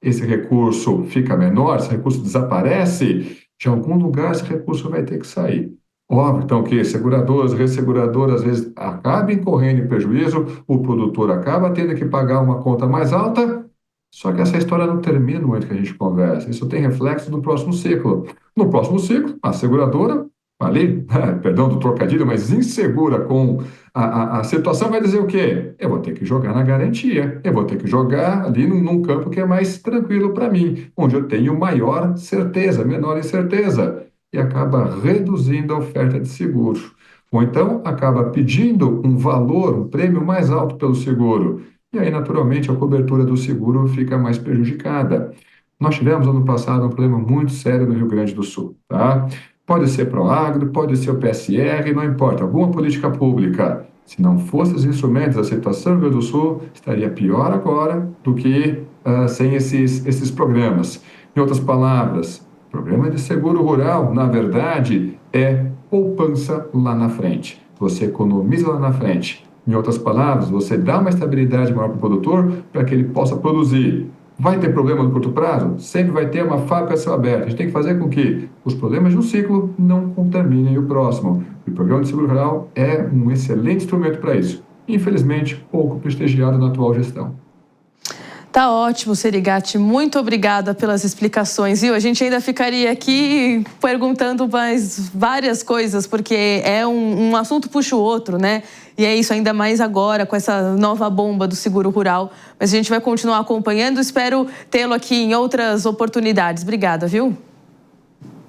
Speaker 10: esse recurso fica menor, esse recurso desaparece, de algum lugar esse recurso vai ter que sair. Óbvio, então, que seguradoras, resseguradoras, às vezes, acabam incorrendo em prejuízo, o produtor acaba tendo que pagar uma conta mais alta, só que essa história não termina no momento que a gente conversa. Isso tem reflexo no próximo ciclo. No próximo ciclo, a seguradora, ali, perdão do trocadilho, mas insegura com a situação, vai dizer o quê? Eu vou ter que jogar na garantia, eu vou ter que jogar ali num campo que é mais tranquilo para mim, onde eu tenho maior certeza, menor incerteza, e acaba reduzindo a oferta de seguro. Ou então, acaba pedindo um valor, um prêmio mais alto pelo seguro. E aí, naturalmente, a cobertura do seguro fica mais prejudicada. Nós tivemos, ano passado, um problema muito sério no Rio Grande do Sul, tá? Pode ser Proagro, pode ser o PSR, não importa, alguma política pública. Se não fossem os instrumentos, a situação do Rio Grande do Sul estaria pior agora do que sem esses programas. Em outras palavras, o programa de seguro rural, na verdade, é poupança lá na frente. Você economiza lá na frente. Em outras palavras, você dá uma estabilidade maior para o produtor para que ele possa produzir. Vai ter problema no curto prazo? Sempre vai ter uma fábrica a céu aberto. A gente tem que fazer com que os problemas de um ciclo não contaminem o próximo. O programa de seguro rural é um excelente instrumento para isso. Infelizmente, pouco prestigiado na atual gestão.
Speaker 3: Tá ótimo, Serigati. Muito obrigada pelas explicações, viu? A gente ainda ficaria aqui perguntando mais várias coisas, porque é um assunto puxa o outro, né? E é isso, ainda mais agora, com essa nova bomba do seguro rural. Mas a gente vai continuar acompanhando. Espero tê-lo aqui em outras oportunidades. Obrigada, viu?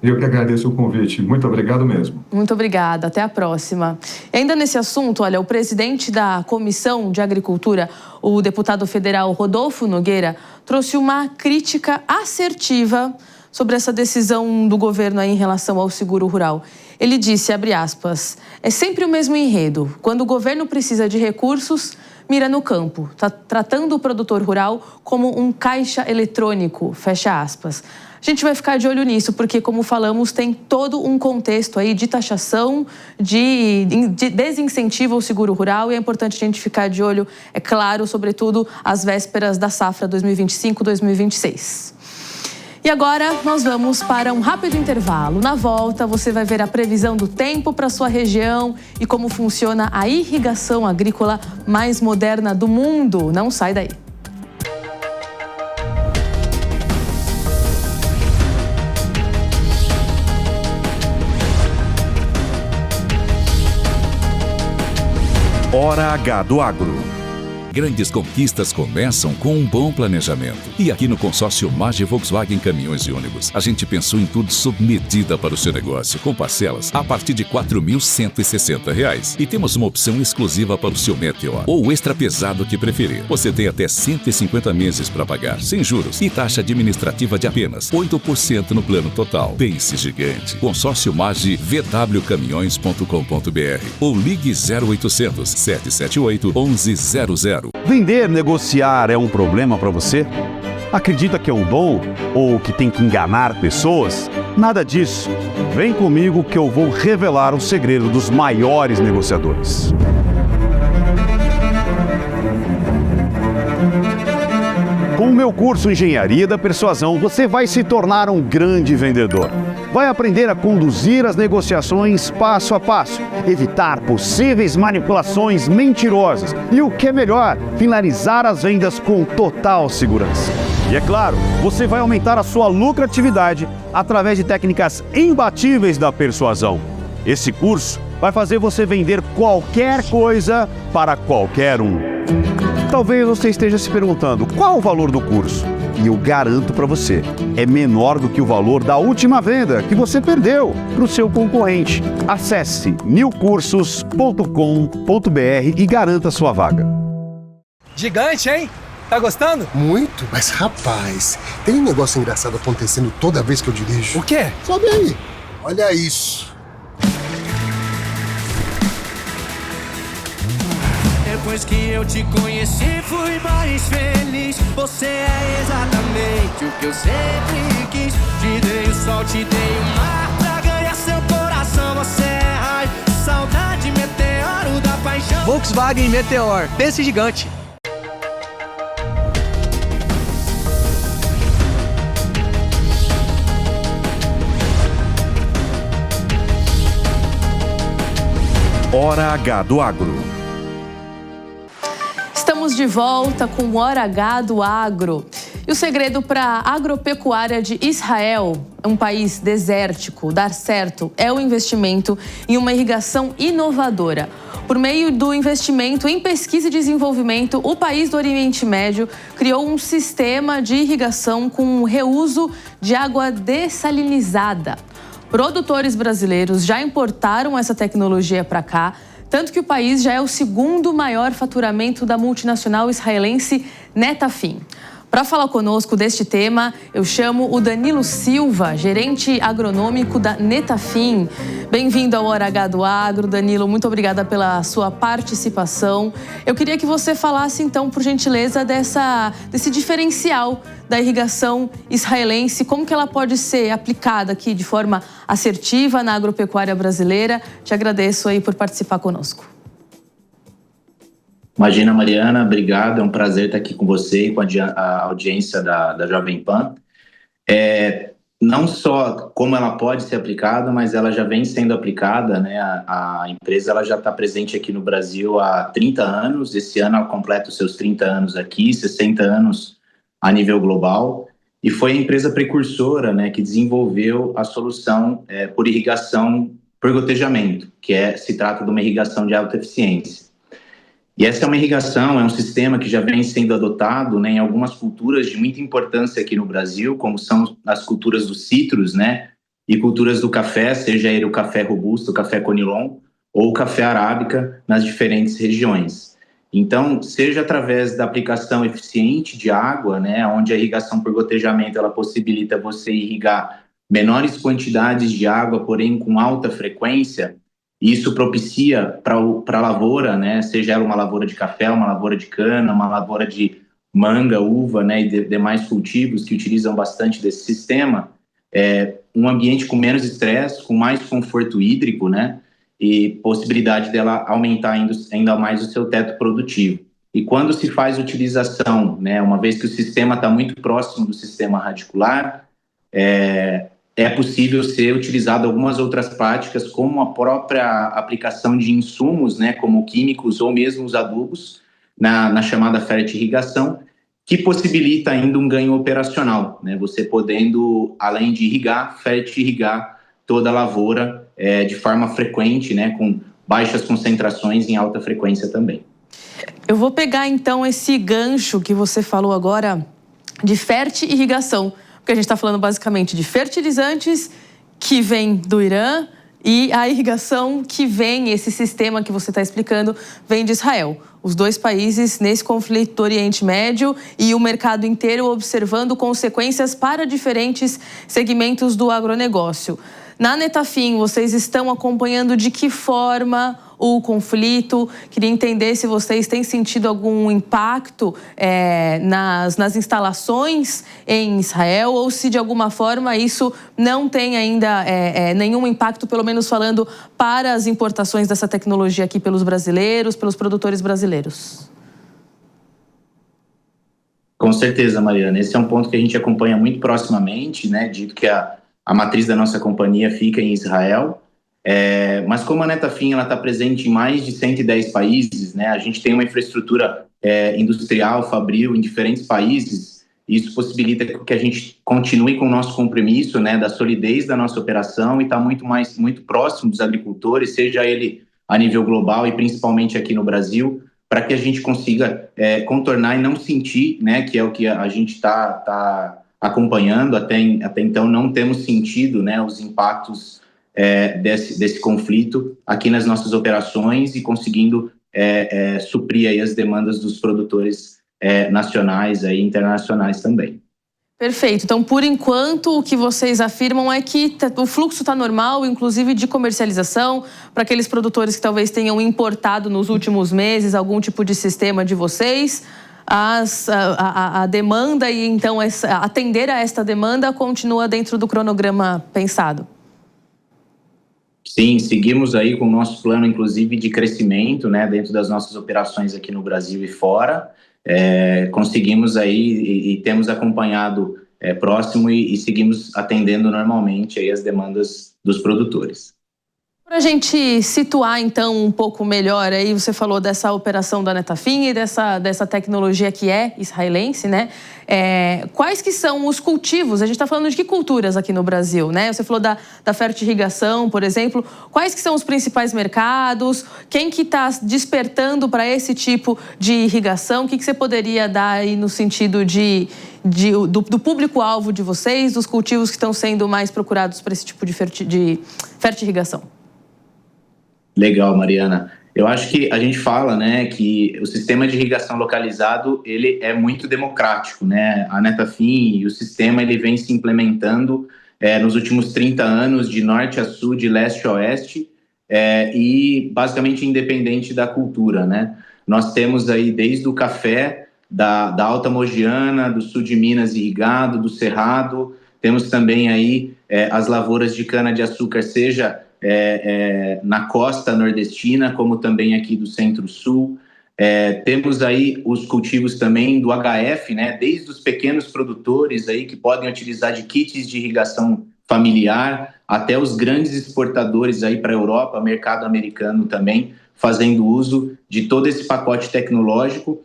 Speaker 10: Eu que agradeço o convite. Muito obrigado mesmo.
Speaker 3: Muito obrigada. Até a próxima. E ainda nesse assunto, olha, o presidente da Comissão de Agricultura, o deputado federal Rodolfo Nogueira, trouxe uma crítica assertiva sobre essa decisão do governo aí em relação ao seguro rural. Ele disse, abre aspas, é sempre o mesmo enredo. Quando o governo precisa de recursos, mira no campo, tratando o produtor rural como um caixa eletrônico, fecha aspas. A gente vai ficar de olho nisso, porque, como falamos, tem todo um contexto aí de taxação, de desincentivo ao seguro rural, e é importante a gente ficar de olho, é claro, sobretudo às vésperas da safra 2025-2026. E agora nós vamos para um rápido intervalo. Na volta, você vai ver a previsão do tempo para sua região e como funciona a irrigação agrícola mais moderna do mundo. Não sai daí.
Speaker 2: Hora H do Agro.
Speaker 1: Grandes conquistas começam com um bom planejamento. E aqui no consórcio MAGE Volkswagen Caminhões e Ônibus, a gente pensou em tudo sob medida para o seu negócio, com parcelas a partir de R$ 4.160. E temos uma opção exclusiva para o seu Meteor, ou o extra pesado que preferir. Você tem até 150 meses para pagar, sem juros, e taxa administrativa de apenas 8% no plano total. Pense gigante. Consórcio MAGE vwcaminhões.com.br ou ligue 0800 778 1100.
Speaker 11: Vender, negociar é um problema para você? Acredita que é um dom ou que tem que enganar pessoas? Nada disso. Vem comigo que eu vou revelar o segredo dos maiores negociadores. Com o meu curso Engenharia da Persuasão, você vai se tornar um grande vendedor. Vai aprender a conduzir as negociações passo a passo, evitar possíveis manipulações mentirosas e, o que é melhor, finalizar as vendas com total segurança. E é claro, você vai aumentar a sua lucratividade através de técnicas imbatíveis da persuasão. Esse curso vai fazer você vender qualquer coisa para qualquer um. Talvez você esteja se perguntando qual o valor do curso. E eu garanto para você, é menor do que o valor da última venda que você perdeu para o seu concorrente. Acesse newcursos.com.br e garanta sua vaga.
Speaker 12: Gigante, hein? Tá gostando?
Speaker 13: Muito, mas rapaz, tem um negócio engraçado acontecendo toda vez que eu dirijo.
Speaker 12: O quê?
Speaker 13: Sobe aí, olha isso.
Speaker 14: Depois que eu te conheci, fui mais feliz. Você é exatamente o que eu sempre quis. Te dei o sol, te dei o mar pra ganhar seu coração. Você é raio, saudade, meteoro da paixão.
Speaker 12: Volkswagen Meteor, pense gigante.
Speaker 2: Hora H do Agro.
Speaker 3: Estamos de volta com o Hora H do Agro. E o segredo para a agropecuária de Israel, um país desértico, dar certo é o investimento em uma irrigação inovadora. Por meio do investimento em pesquisa e desenvolvimento, o país do Oriente Médio criou um sistema de irrigação com reuso de água dessalinizada. Produtores brasileiros já importaram essa tecnologia para cá, tanto que o país já é o segundo maior faturamento da multinacional israelense Netafim. Para falar conosco deste tema, eu chamo o Danilo Silva, gerente agronômico da Netafim. Bem-vindo ao Hora H do Agro. Danilo, muito obrigada pela sua participação. Eu queria que você falasse, então, por gentileza, desse diferencial da irrigação israelense, como que ela pode ser aplicada aqui de forma assertiva na agropecuária brasileira. Te agradeço aí por participar conosco.
Speaker 15: Imagina, Mariana, obrigado, é um prazer estar aqui com você e com a audiência da Jovem Pan. Não só como ela pode ser aplicada, mas ela já vem sendo aplicada, né? A empresa ela já está presente aqui no Brasil há 30 anos, esse ano ela completa os seus 30 anos aqui, 60 anos a nível global, e foi a empresa precursora, né, que desenvolveu a solução por irrigação por gotejamento, se trata de uma irrigação de alta eficiência. E essa é uma irrigação, é um sistema que já vem sendo adotado, né, em algumas culturas de muita importância aqui no Brasil, como são as culturas dos citros, né, e culturas do café, seja ele o café robusto, o café conilon, ou o café arábica nas diferentes regiões. Então, seja através da aplicação eficiente de água, né, onde a irrigação por gotejamento ela possibilita você irrigar menores quantidades de água, porém com alta frequência. Isso propicia para a lavoura, né, seja ela uma lavoura de café, uma lavoura de cana, uma lavoura de manga, uva, né, e demais cultivos que utilizam bastante desse sistema, um ambiente com menos estresse, com mais conforto hídrico, né, e possibilidade dela aumentar ainda mais o seu teto produtivo. E quando se faz utilização, né, uma vez que o sistema está muito próximo do sistema radicular, é possível ser utilizado algumas outras práticas, como a própria aplicação de insumos, né, como químicos ou mesmo os adubos, na chamada fertirrigação, que possibilita ainda um ganho operacional, né, você podendo, além de irrigar, fertirrigar toda a lavoura de forma frequente, né, com baixas concentrações em alta frequência também.
Speaker 3: Eu vou pegar, então, esse gancho que você falou agora de fertirrigação, porque a gente está falando basicamente de fertilizantes que vem do Irã e a irrigação que vem, esse sistema que você está explicando, vem de Israel. Os dois países nesse conflito do Oriente Médio e o mercado inteiro observando consequências para diferentes segmentos do agronegócio. Na Netafim, vocês estão acompanhando de que forma o conflito? Queria entender se vocês têm sentido algum impacto nas instalações em Israel ou se de alguma forma isso não tem ainda nenhum impacto, pelo menos falando para as importações dessa tecnologia aqui pelos brasileiros, pelos produtores brasileiros.
Speaker 15: Com certeza, Mariana. Esse é um ponto que a gente acompanha muito proximamente, né? Dito que a matriz da nossa companhia fica em Israel, mas como a Netafim está presente em mais de 110 países, né, a gente tem uma infraestrutura industrial, fabril em diferentes países, e isso possibilita que a gente continue com o nosso compromisso, né, da solidez da nossa operação e está muito próximo dos agricultores, seja ele a nível global e principalmente aqui no Brasil, para que a gente consiga contornar e não sentir, né, que é o que a gente está acompanhando, até então não temos sentido, né, os impactos desse conflito aqui nas nossas operações e conseguindo suprir aí as demandas dos produtores nacionais e internacionais também.
Speaker 3: Perfeito. Então, por enquanto, o que vocês afirmam é que o fluxo está normal, inclusive de comercialização, para aqueles produtores que talvez tenham importado nos últimos meses algum tipo de sistema de vocês. A demanda e, então, atender a esta demanda continua dentro do cronograma pensado?
Speaker 15: Sim, seguimos aí com o nosso plano, inclusive, de crescimento, né, dentro das nossas operações aqui no Brasil e fora. Conseguimos aí e temos acompanhado próximo e seguimos atendendo normalmente aí as demandas dos produtores.
Speaker 3: Para a gente situar, então, um pouco melhor, aí você falou dessa operação da Netafim e dessa tecnologia que é israelense, né? Quais que são os cultivos? A gente está falando de que culturas aqui no Brasil, né? Você falou da fertirrigação, por exemplo. Quais que são os principais mercados? Quem que está despertando para esse tipo de irrigação? O que você poderia dar aí no sentido do público-alvo de vocês, dos cultivos que estão sendo mais procurados para esse tipo de fertirrigação?
Speaker 15: Legal, Mariana. Eu acho que a gente fala, né, que o sistema de irrigação localizado, ele é muito democrático, né? A Netafim e o sistema, ele vem se implementando nos últimos 30 anos, de norte a sul, de leste a oeste, e basicamente independente da cultura, né? Nós temos aí desde o café, da Alta Mogiana, do sul de Minas irrigado, do Cerrado, temos também aí as lavouras de cana-de-açúcar, seja na costa nordestina, como também aqui do centro-sul. Temos aí os cultivos também do HF, né, desde os pequenos produtores aí que podem utilizar de kits de irrigação familiar, até os grandes exportadores aí para a Europa, mercado americano também, fazendo uso de todo esse pacote tecnológico.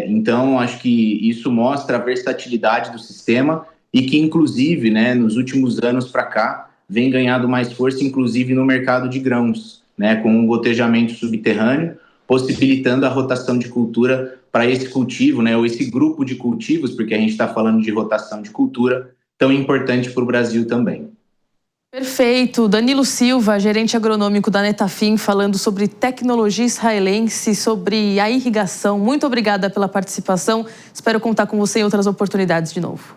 Speaker 15: Então, acho que isso mostra a versatilidade do sistema e que, inclusive, né, nos últimos anos para cá, vem ganhando mais força, inclusive no mercado de grãos, né, com um gotejamento subterrâneo, possibilitando a rotação de cultura para esse cultivo, né, ou esse grupo de cultivos, porque a gente está falando de rotação de cultura, tão importante para o Brasil também.
Speaker 3: Perfeito. Danilo Silva, gerente agronômico da Netafim, falando sobre tecnologia israelense, sobre a irrigação. Muito obrigada pela participação. Espero contar com você em outras oportunidades de novo.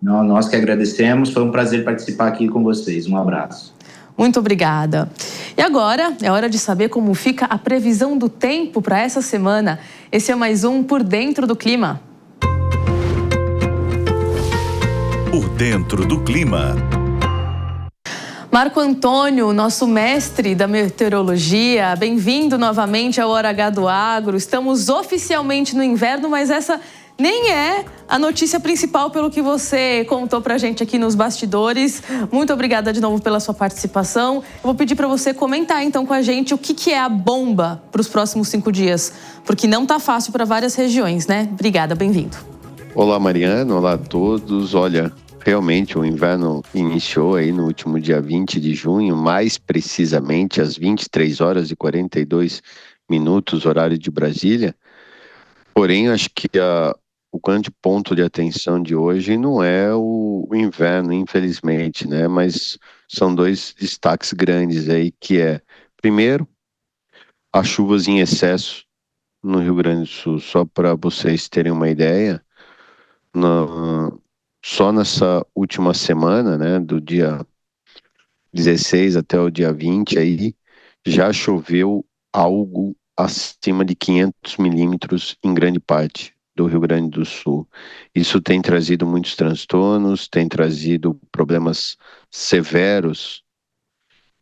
Speaker 15: Nós que agradecemos, foi um prazer participar aqui com vocês. Um abraço.
Speaker 3: Muito obrigada. E agora é hora de saber como fica a previsão do tempo para essa semana. Esse é mais um Por Dentro do Clima.
Speaker 2: Por Dentro do Clima.
Speaker 3: Marco Antônio, nosso mestre da meteorologia, bem-vindo novamente ao Hora H do Agro. Estamos oficialmente no inverno, mas essa nem é a notícia principal pelo que você contou pra gente aqui nos bastidores. Muito obrigada de novo pela sua participação. Eu vou pedir para você comentar então com a gente o que é a bomba para os próximos 5 dias, porque não tá fácil para várias regiões, né? Obrigada, bem-vindo.
Speaker 16: Olá, Mariana, olá a todos. Olha, realmente o inverno iniciou aí no último dia 20 de junho, mais precisamente às 23h42, horário de Brasília. Porém, acho que o grande ponto de atenção de hoje não é o inverno, infelizmente, né? Mas são 2 destaques grandes aí, que é, primeiro, as chuvas em excesso no Rio Grande do Sul. Só para vocês terem uma ideia, só nessa última semana, né, do dia 16 até o dia 20, aí, já choveu algo acima de 500 milímetros em grande parte do Rio Grande do Sul. Isso tem trazido muitos transtornos, tem trazido problemas severos,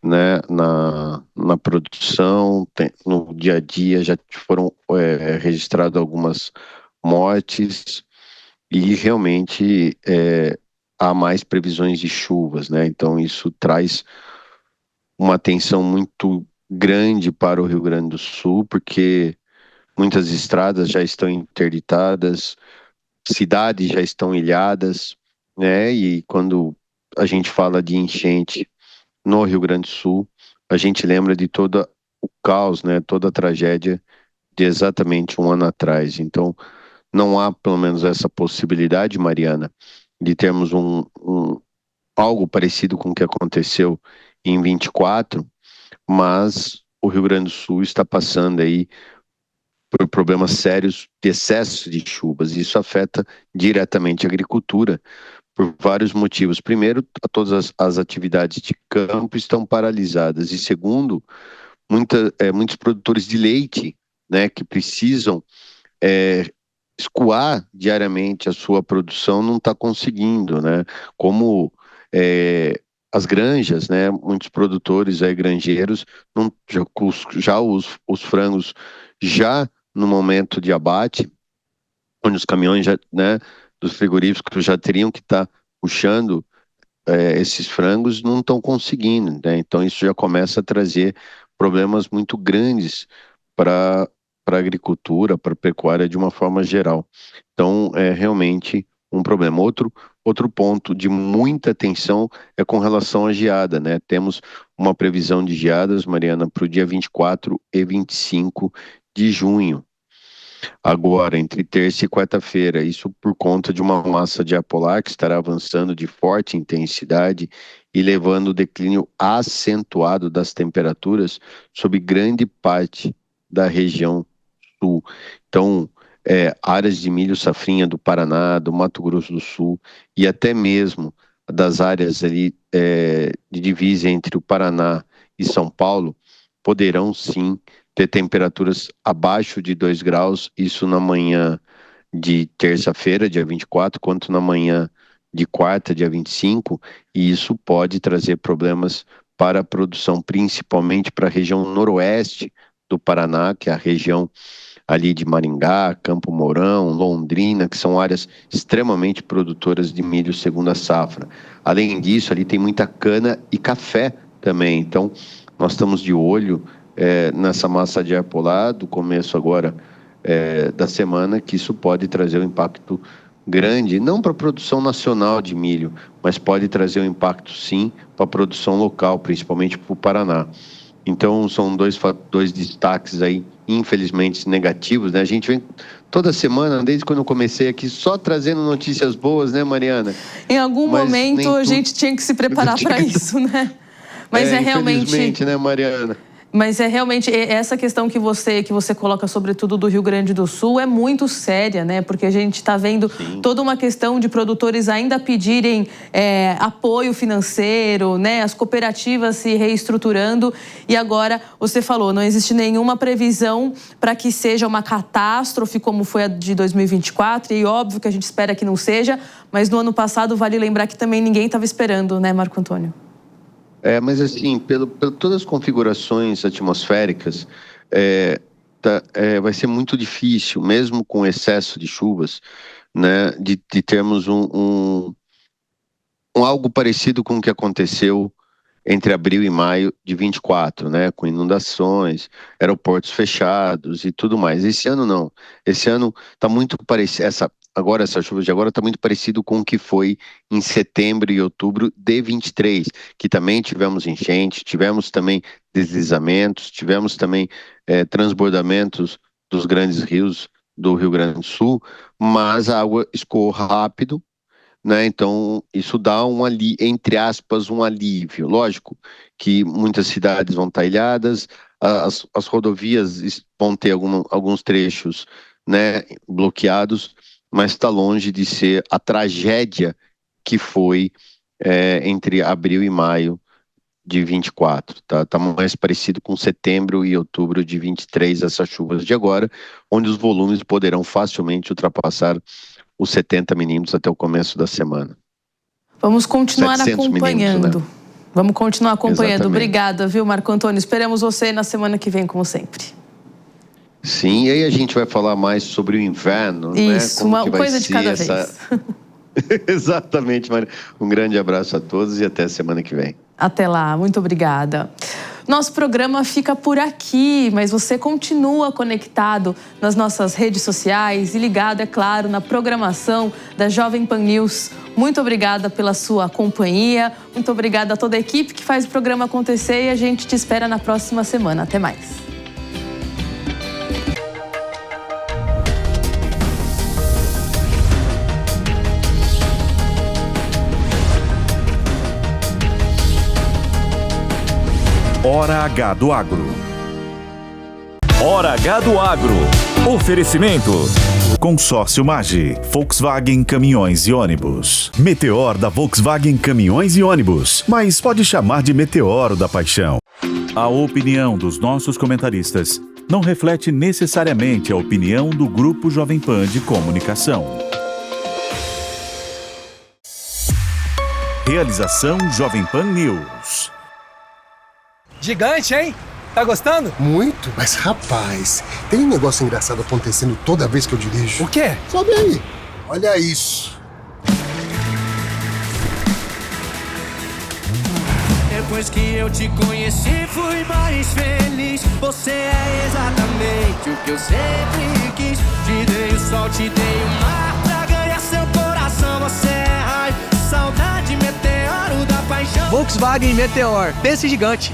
Speaker 16: né, na produção, no dia a dia já foram registradas algumas mortes e realmente há mais previsões de chuvas, né? Então isso traz uma atenção muito grande para o Rio Grande do Sul, porque muitas estradas já estão interditadas, cidades já estão ilhadas, né? E quando a gente fala de enchente no Rio Grande do Sul, a gente lembra de todo o caos, né? Toda a tragédia de exatamente um ano atrás. Então, não há, pelo menos, essa possibilidade, Mariana, de termos algo parecido com o que aconteceu em 24, mas o Rio Grande do Sul está passando aí por problemas sérios de excesso de chuvas. Isso afeta diretamente a agricultura por vários motivos. Primeiro, todas as atividades de campo estão paralisadas. E segundo, muitos produtores de leite, né, que precisam escoar diariamente a sua produção, não está conseguindo, né? Como as granjas, né, muitos produtores granjeiros, já os frangos já no momento de abate, onde os caminhões já, né, dos frigoríficos já teriam que estar puxando esses frangos não estão conseguindo, né? Então isso já começa a trazer problemas muito grandes para a agricultura, para a pecuária de uma forma geral. Então é realmente um problema. Outro ponto de muita atenção é com relação à geada, né? Temos uma previsão de geadas, Mariana, para o dia 24 e 25 de junho. Agora, entre terça e quarta-feira, isso por conta de uma massa de ar polar que estará avançando de forte intensidade e levando o declínio acentuado das temperaturas sobre grande parte da região sul. Então, áreas de milho safrinha do Paraná, do Mato Grosso do Sul e até mesmo das áreas ali de divisa entre o Paraná e São Paulo poderão sim ter temperaturas abaixo de 2 graus, isso na manhã de terça-feira, dia 24, quanto na manhã de quarta, dia 25, e isso pode trazer problemas para a produção, principalmente para a região noroeste do Paraná, que é a região ali de Maringá, Campo Mourão, Londrina, que são áreas extremamente produtoras de milho segunda safra. Além disso, ali tem muita cana e café também, então nós estamos de olho nessa massa de ar polar do começo agora da semana, que isso pode trazer um impacto grande, não para a produção nacional de milho, mas pode trazer um impacto sim para a produção local, principalmente para o Paraná. Então são dois destaques aí, infelizmente negativos, né? A gente vem toda semana, desde quando eu comecei aqui, só trazendo notícias boas, né, Mariana?
Speaker 3: Em algum momento a gente tinha que se preparar para isso, né? Mas realmente...
Speaker 16: Infelizmente, né, Mariana?
Speaker 3: Mas realmente essa questão que você coloca, sobretudo do Rio Grande do Sul, é muito séria, né? Porque a gente está vendo toda uma questão de produtores ainda pedirem apoio financeiro, né? As cooperativas se reestruturando e agora, você falou, não existe nenhuma previsão para que seja uma catástrofe como foi a de 2024 e óbvio que a gente espera que não seja, mas no ano passado vale lembrar que também ninguém estava esperando, né, Marco Antônio?
Speaker 16: Mas assim, por todas as configurações atmosféricas, vai ser muito difícil, mesmo com excesso de chuvas, né, de termos um algo parecido com o que aconteceu entre abril e maio de 24, né, com inundações, aeroportos fechados e tudo mais. Esse ano não. Esse ano está muito parecido, essa chuva de agora está muito parecido com o que foi em setembro e outubro de 23, que também tivemos enchente, tivemos também deslizamentos, tivemos também transbordamentos dos grandes rios do Rio Grande do Sul, mas a água escoou rápido, né? Então isso dá entre aspas, um alívio. Lógico que muitas cidades vão estar ilhadas, as rodovias vão ter alguns trechos, né, bloqueados, mas está longe de ser a tragédia que foi entre abril e maio de 24. Tá mais parecido com setembro e outubro de 23, essas chuvas de agora, onde os volumes poderão facilmente ultrapassar os 70 milímetros até o começo da semana.
Speaker 3: Vamos continuar acompanhando. Né? Vamos continuar acompanhando.
Speaker 16: Exatamente.
Speaker 3: Obrigada, viu, Marco Antônio? Esperamos você na semana que vem, como sempre.
Speaker 16: Sim, e aí a gente vai falar mais sobre o inverno,
Speaker 3: isso,
Speaker 16: né?
Speaker 3: Uma coisa de cada vez.
Speaker 16: Exatamente, Maria. Um grande abraço a todos e até a semana que vem.
Speaker 3: Até lá, muito obrigada. Nosso programa fica por aqui, mas você continua conectado nas nossas redes sociais e ligado, é claro, na programação da Jovem Pan News. Muito obrigada pela sua companhia, muito obrigada a toda a equipe que faz o programa acontecer e a gente te espera na próxima semana. Até mais.
Speaker 2: Hora H do Agro.
Speaker 17: Hora H do Agro. Oferecimento.
Speaker 2: Consórcio Mage, Volkswagen Caminhões e Ônibus. Meteor da Volkswagen Caminhões e Ônibus, mas pode chamar de Meteoro da Paixão. A opinião dos nossos comentaristas não reflete necessariamente a opinião do Grupo Jovem Pan de Comunicação. Realização Jovem Pan News.
Speaker 12: Gigante, hein? Tá gostando?
Speaker 13: Muito, mas rapaz, tem um negócio engraçado acontecendo toda vez que eu dirijo.
Speaker 12: O quê?
Speaker 13: Sobe aí. Olha isso.
Speaker 14: Depois que eu te conheci, fui mais feliz. Você é exatamente o que eu sempre quis. Te dei o sol, te dei o mar pra ganhar seu coração. Você é raio, saudade, meteoro da paixão.
Speaker 12: Volkswagen Meteor, pense gigante.